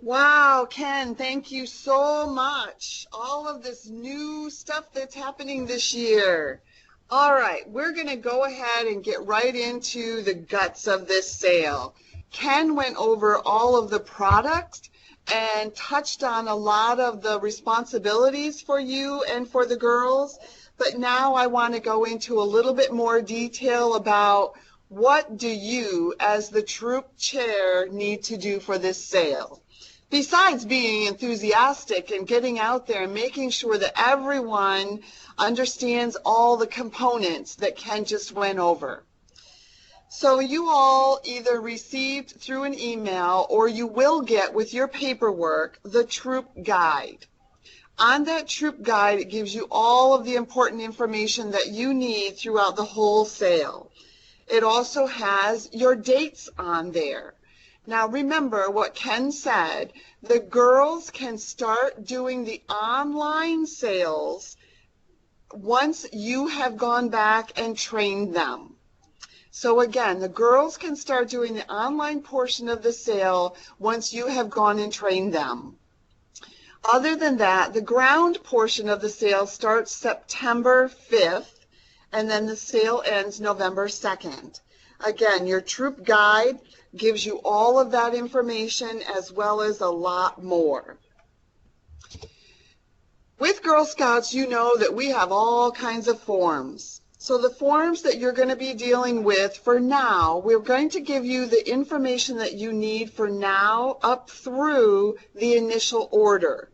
[SPEAKER 2] Wow, Ken, thank you so much. All of this new stuff that's happening this year. All right, we're going to go ahead and get right into the guts of this sale. Ken went over all of the products and touched on a lot of the responsibilities for you and for the girls, but now I want to go into a little bit more detail about what do you as the troop chair need to do for this sale. Besides being enthusiastic and getting out there and making sure that everyone understands all the components that Ken just went over. So you all either received through an email or you will get with your paperwork the troop guide. On that troop guide, it gives you all of the important information that you need throughout the whole sale. It also has your dates on there. Now remember what Ken said, the girls can start doing the online sales once you have gone back and trained them. So again, the girls can start doing the online portion of the sale once you have gone and trained them. Other than that, the ground portion of the sale starts September 5th, and then the sale ends November 2nd. Again, your troop guide gives you all of that information as well as a lot more. With Girl Scouts, you know that we have all kinds of forms. So the forms that you're going to be dealing with for now, we're going to give you the information that you need for now up through the initial order.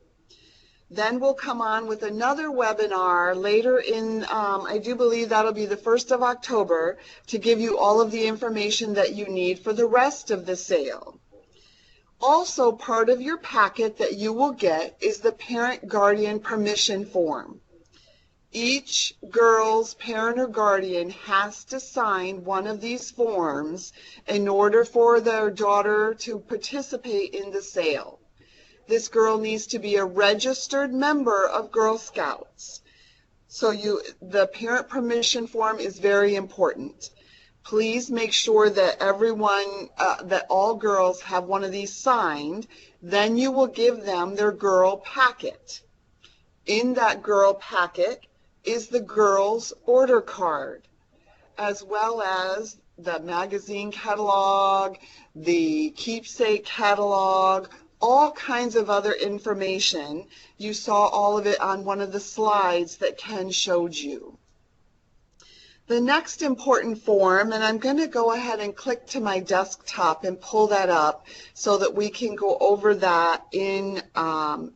[SPEAKER 2] Then we'll come on with another webinar later in, I do believe that'll be the 1st of October, to give you all of the information that you need for the rest of the sale. Also, part of your packet that you will get is the parent guardian permission form. Each girl's parent or guardian has to sign one of these forms in order for their daughter to participate in the sale. This girl needs to be a registered member of Girl Scouts. So the parent permission form is very important. Please make sure that everyone, that all girls have one of these signed. Then you will give them their girl packet. In that girl packet is the girls' order card, as well as the magazine catalog, the keepsake catalog, all kinds of other information. You saw all of it on one of the slides that Ken showed you. The next important form, and I'm going to go ahead and click to my desktop and pull that up so that we can go over that in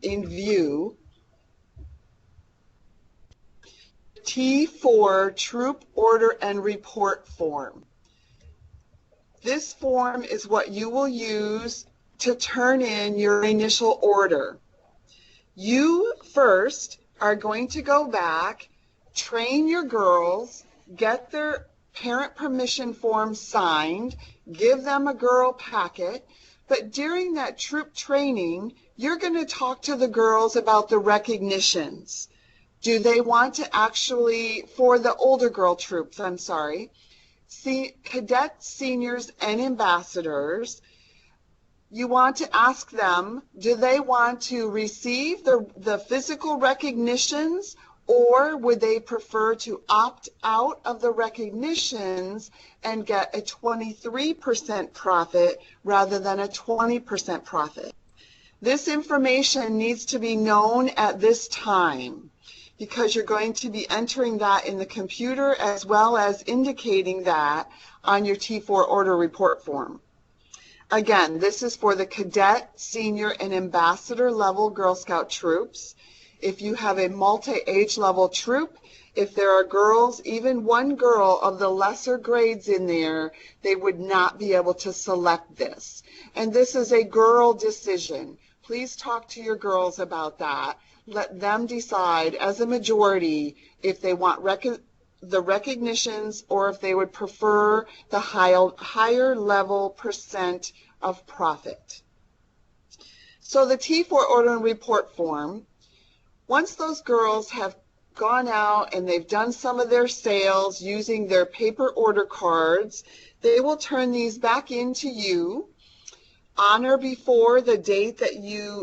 [SPEAKER 2] view. T4 Troop Order and Report Form. This form is what you will use to turn in your initial order. You first are going to go back, train your girls, get their parent permission form signed, give them a girl packet, but during that troop training, you're going to talk to the girls about the recognitions. Do they want to actually, for the older girl troops, I'm sorry, see cadets, seniors, and ambassadors, you want to ask them, do they want to receive the physical recognitions, or would they prefer to opt out of the recognitions and get a 23% profit rather than a 20% profit? This information needs to be known at this time, because you're going to be entering that in the computer as well as indicating that on your T4 order report form. Again, this is for the cadet, senior, and ambassador level Girl Scout troops. If you have a multi-age level troop, if there are girls, even one girl of the lesser grades in there, they would not be able to select this. And this is a girl decision. Please talk to your girls about that. Let them decide as a majority if they want the recognitions or if they would prefer the higher level percent of profit. So the T4 order and report form, once those girls have gone out and they've done some of their sales using their paper order cards, they will turn these back into you on or before the date that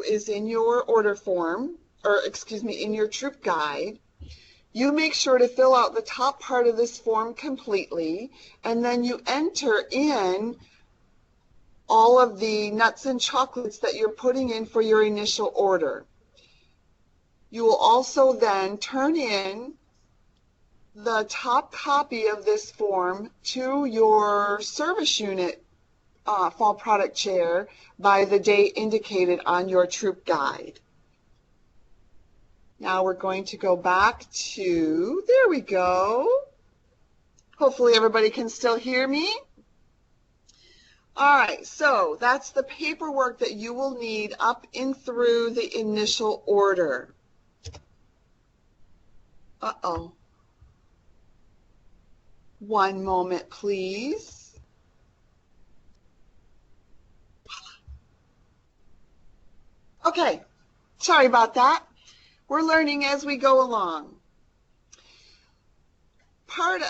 [SPEAKER 2] is in your order form, or excuse me, in your troop guide. You make sure to fill out the top part of this form completely, and then you enter in all of the nuts and chocolates that you're putting in for your initial order. You will also then turn in the top copy of this form to your service unit fall product chair by the date indicated on your troop guide. Now we're going to go back to, there we go. Hopefully everybody can still hear me. All right, so that's the paperwork that you will need up and through the initial order. Uh-oh. One moment, please. Okay, sorry about that. We're learning as we go along.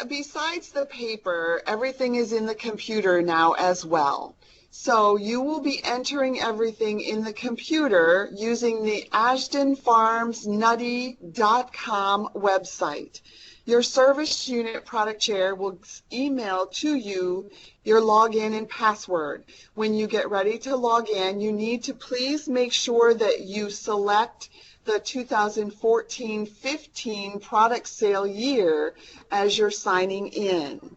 [SPEAKER 2] Besides the paper, everything is in the computer now as well. So you will be entering everything in the computer using the AshtonFarmsNutty.com website. Your service unit product chair will email to you your login and password. When you get ready to log in, you need to please make sure that you select the 2014-15 product sale year as you're signing in.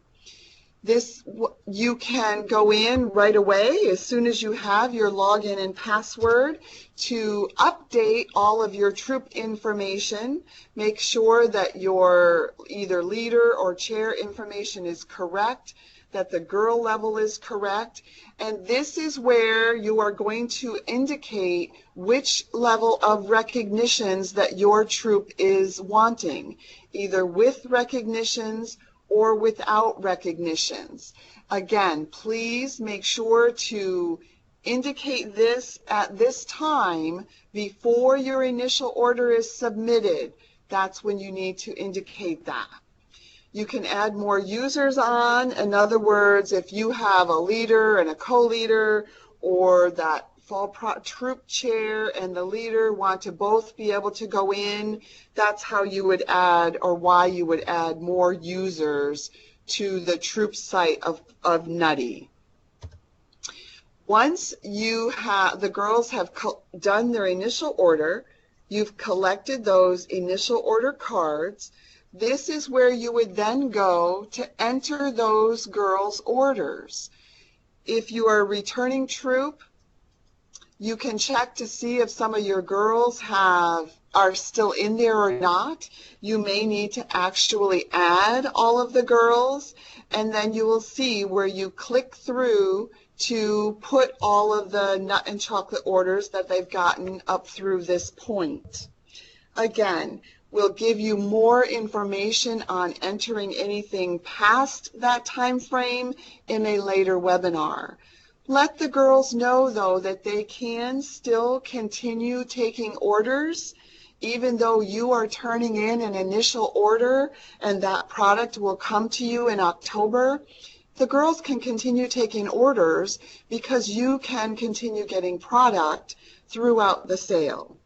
[SPEAKER 2] You can go in right away as soon as you have your login and password to update all of your troop information. Make sure that your either leader or chair information is correct, that the girl level is correct, and this is where you are going to indicate which level of recognitions that your troop is wanting, either with recognitions or without recognitions. Again, please make sure to indicate this at this time before your initial order is submitted. That's when you need to indicate that. You can add more users on. In other words, if you have a leader and a co-leader, or that troop chair and the leader want to both be able to go in, that's how you would add, or why you would add more users to the troop site of Nutty. Once the girls have done their initial order, you've collected those initial order cards, this is where you would then go to enter those girls' orders. If you are a returning troop, you can check to see if some of your girls are still in there or not. You may need to actually add all of the girls, and then you will see where you click through to put all of the nut and chocolate orders that they've gotten up through this point. Again, we'll give you more information on entering anything past that time frame in a later webinar. Let the girls know, though, that they can still continue taking orders, even though you are turning in an initial order and that product will come to you in October. The girls can continue taking orders because you can continue getting product throughout the sale.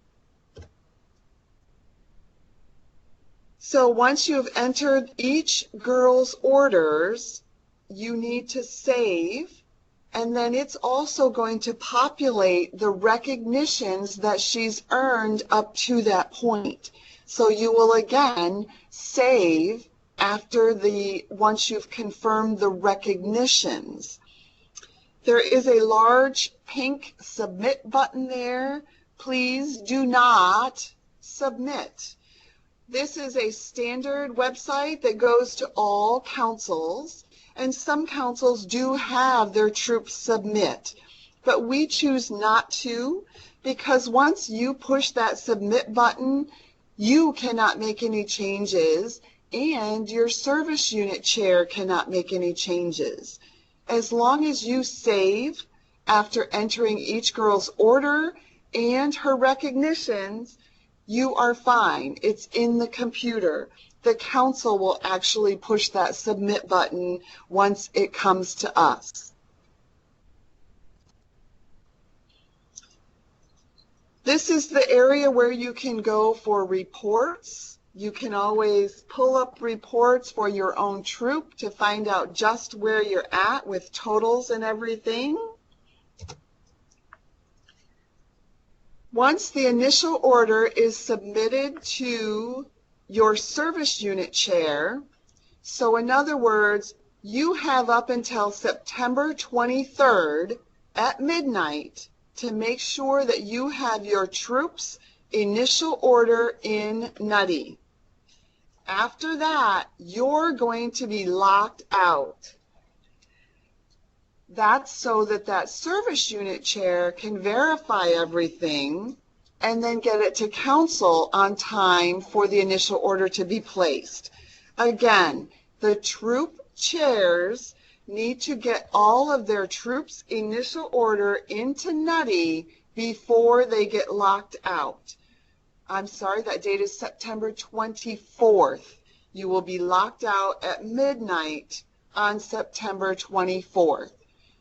[SPEAKER 2] So once you've entered each girl's orders, you need to save, and then it's also going to populate the recognitions that she's earned up to that point. So you will again save once you've confirmed the recognitions. There is a large pink submit button there. Please do not Submit. This is a standard website that goes to all councils, and some councils do have their troops submit, but we choose not to, because once you push that submit button, you cannot make any changes, and your service unit chair cannot make any changes. As long as you save after entering each girl's order and her recognitions, you are fine. It's in the computer. The council will actually push that submit button once it comes to us. This is the area where you can go for reports. You can always pull up reports for your own troop to find out just where you're at with totals and everything. Once the initial order is submitted to your service unit chair, so in other words, you have up until September 23rd at midnight to make sure that you have your troops' initial order in Nutty. After that, you're going to be locked out. That's so that that service unit chair can verify everything and then get it to council on time for the initial order to be placed. Again, the troop chairs need to get all of their troops' initial order into Nutty before they get locked out. I'm sorry, that date is September 24th. You will be locked out at midnight on September 24th.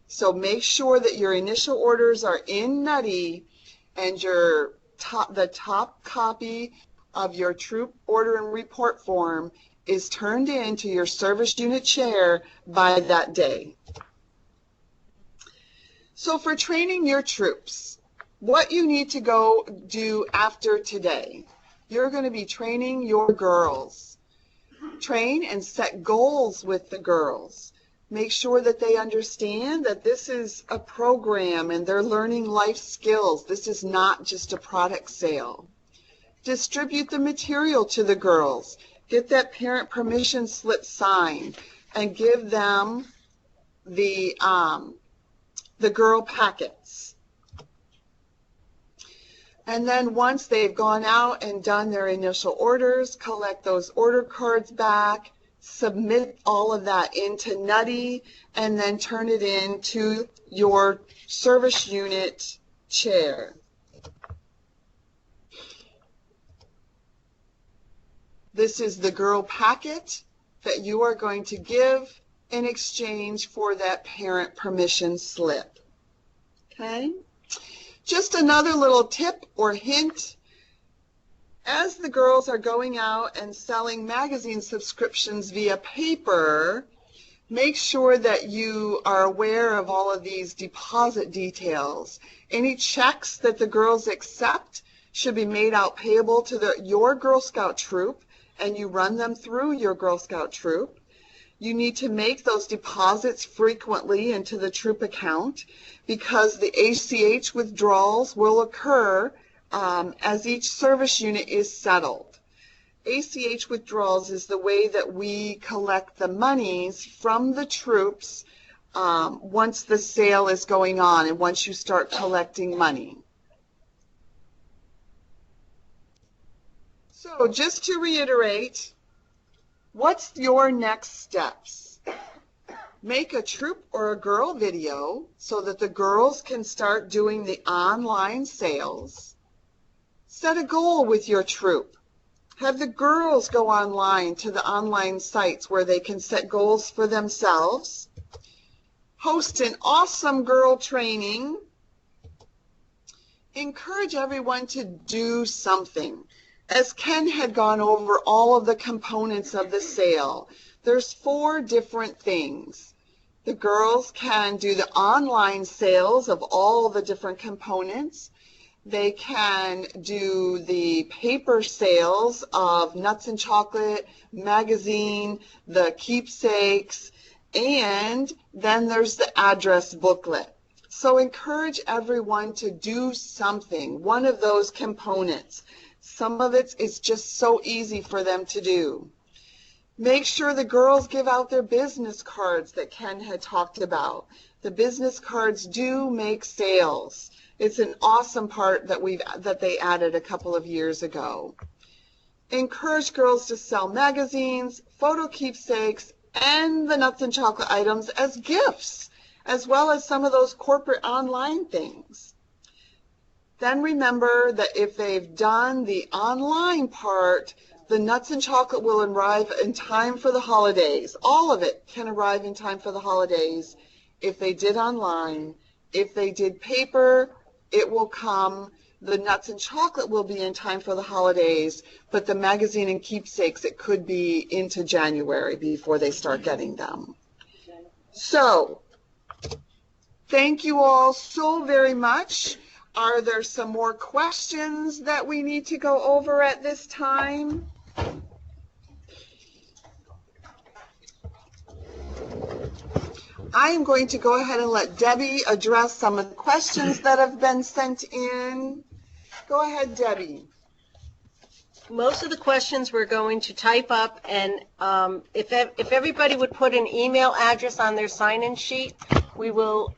[SPEAKER 2] So make sure that your initial orders are in Nutty and the top copy of your troop order and report form is turned in to your service unit chair by that day. So for training your troops, what you need to go do after today, you're going to be training your girls. Train and set goals with the girls. Make sure that they understand that this is a program and they're learning life skills. This is not just a product sale. Distribute the material to the girls. Get that parent permission slip signed and give them the girl packets. And then once they've gone out and done their initial orders, collect those order cards back, submit all of that into Nutty, and then turn it in to your service unit chair. This is the girl packet that you are going to give in exchange for that parent permission slip. Okay? Just another little tip or hint. As the girls are going out and selling magazine subscriptions via paper, make sure that you are aware of all of these deposit details. Any checks that the girls accept should be made out payable to your Girl Scout troop, and you run them through your Girl Scout troop. You need to make those deposits frequently into the troop account because the ACH withdrawals will occur as each service unit is settled. ACH withdrawals is the way that we collect the monies from the troops once the sale is going on and once you start collecting money. So just to reiterate, what's your next steps? Make a troop or a girl video so that the girls can start doing the online sales. Set a goal with your troop. Have the girls go online to the online sites where they can set goals for themselves. Host an awesome girl training. Encourage everyone to do something. As Ken had gone over all of the components of the sale, there's 4 different things. The girls can do the online sales of all the different components. They can do the paper sales of Nuts and Chocolate, magazine, the keepsakes, and then there's the address booklet. So encourage everyone to do something, one of those components. Some of it is just so easy for them to do. Make sure the girls give out their business cards that Ken had talked about. The business cards do make sales. It's an awesome part that they added a couple of years ago. Encourage girls to sell magazines, photo keepsakes, and the nuts and chocolate items as gifts, as well as some of those corporate online things. Then remember that if they've done the online part, the nuts and chocolate will arrive in time for the holidays. All of it can arrive in time for the holidays if they did online. If they did paper, it will come. The nuts and chocolate will be in time for the holidays, but the magazine and keepsakes, it could be into January before they start getting them. So, thank you all so very much. Are there some more questions that we need to go over at this time? I am going to go ahead and let Debbie address some of the questions that have been sent in. Go ahead, Debbie.
[SPEAKER 1] Most of the questions we're going to type up, and if everybody would put an email address on their sign-in sheet, we will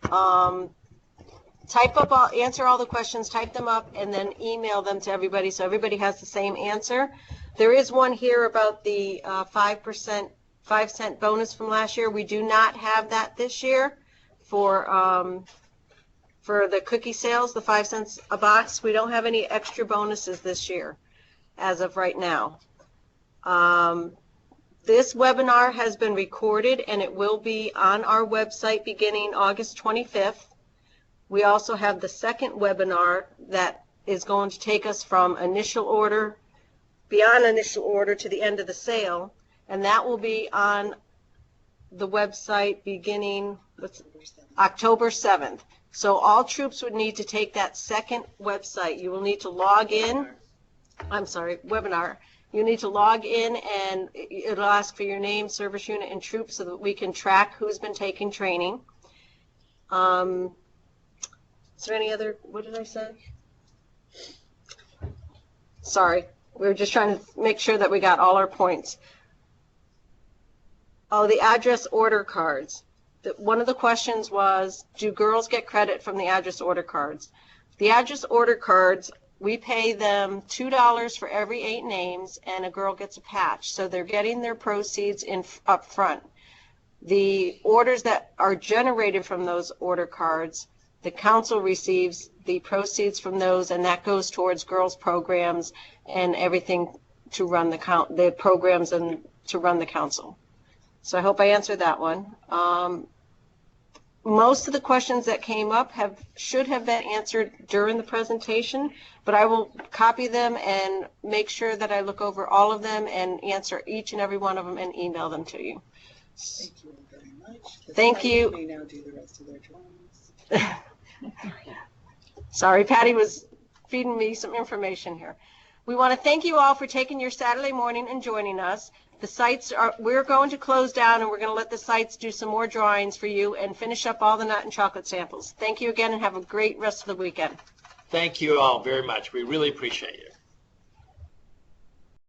[SPEAKER 1] answer all the questions, type them up, and then email them to everybody so everybody has the same answer. There is one here about the 5% bonus from last year. We do not have that this year for the cookie sales, the 5 cents a box. We don't have any extra bonuses this year as of right now. This webinar has been recorded and it will be on our website beginning August 25th. We also have the second webinar that is going to take us from initial order, beyond initial order to the end of the sale, and that will be on the website beginning October 7th. So all troops would need to take that second website. You will need to log in, webinar. You need to log in and it'll ask for your name, service unit, and troop so that we can track who's been taking training. Is there any other, what did I say? Sorry, we were just trying to make sure that we got all our points. Oh, the address order cards. One of the questions was, do girls get credit from the address order cards? The address order cards, we pay them $2 for every 8 names, and a girl gets a patch. So they're getting their proceeds up front. The orders that are generated from those order cards, the council receives the proceeds from those, and that goes towards girls' programs and everything to run the programs and to run the council. So I hope I answered that one. Most of the questions that came up should have been answered during the presentation, but I will copy them and make sure that I look over all of them and answer each and every one of them and email them to you.
[SPEAKER 2] Thank you very much.
[SPEAKER 1] Thank you.
[SPEAKER 2] May now do the rest of their drawings.
[SPEAKER 1] Sorry, Patty was feeding me some information here. We want to thank you all for taking your Saturday morning and joining us. The sites we're going to close down, and we're going to let the sites do some more drawings for you and finish up all the nut and chocolate samples. Thank you again, and have a great rest of the weekend.
[SPEAKER 3] Thank you all very much. We really appreciate you.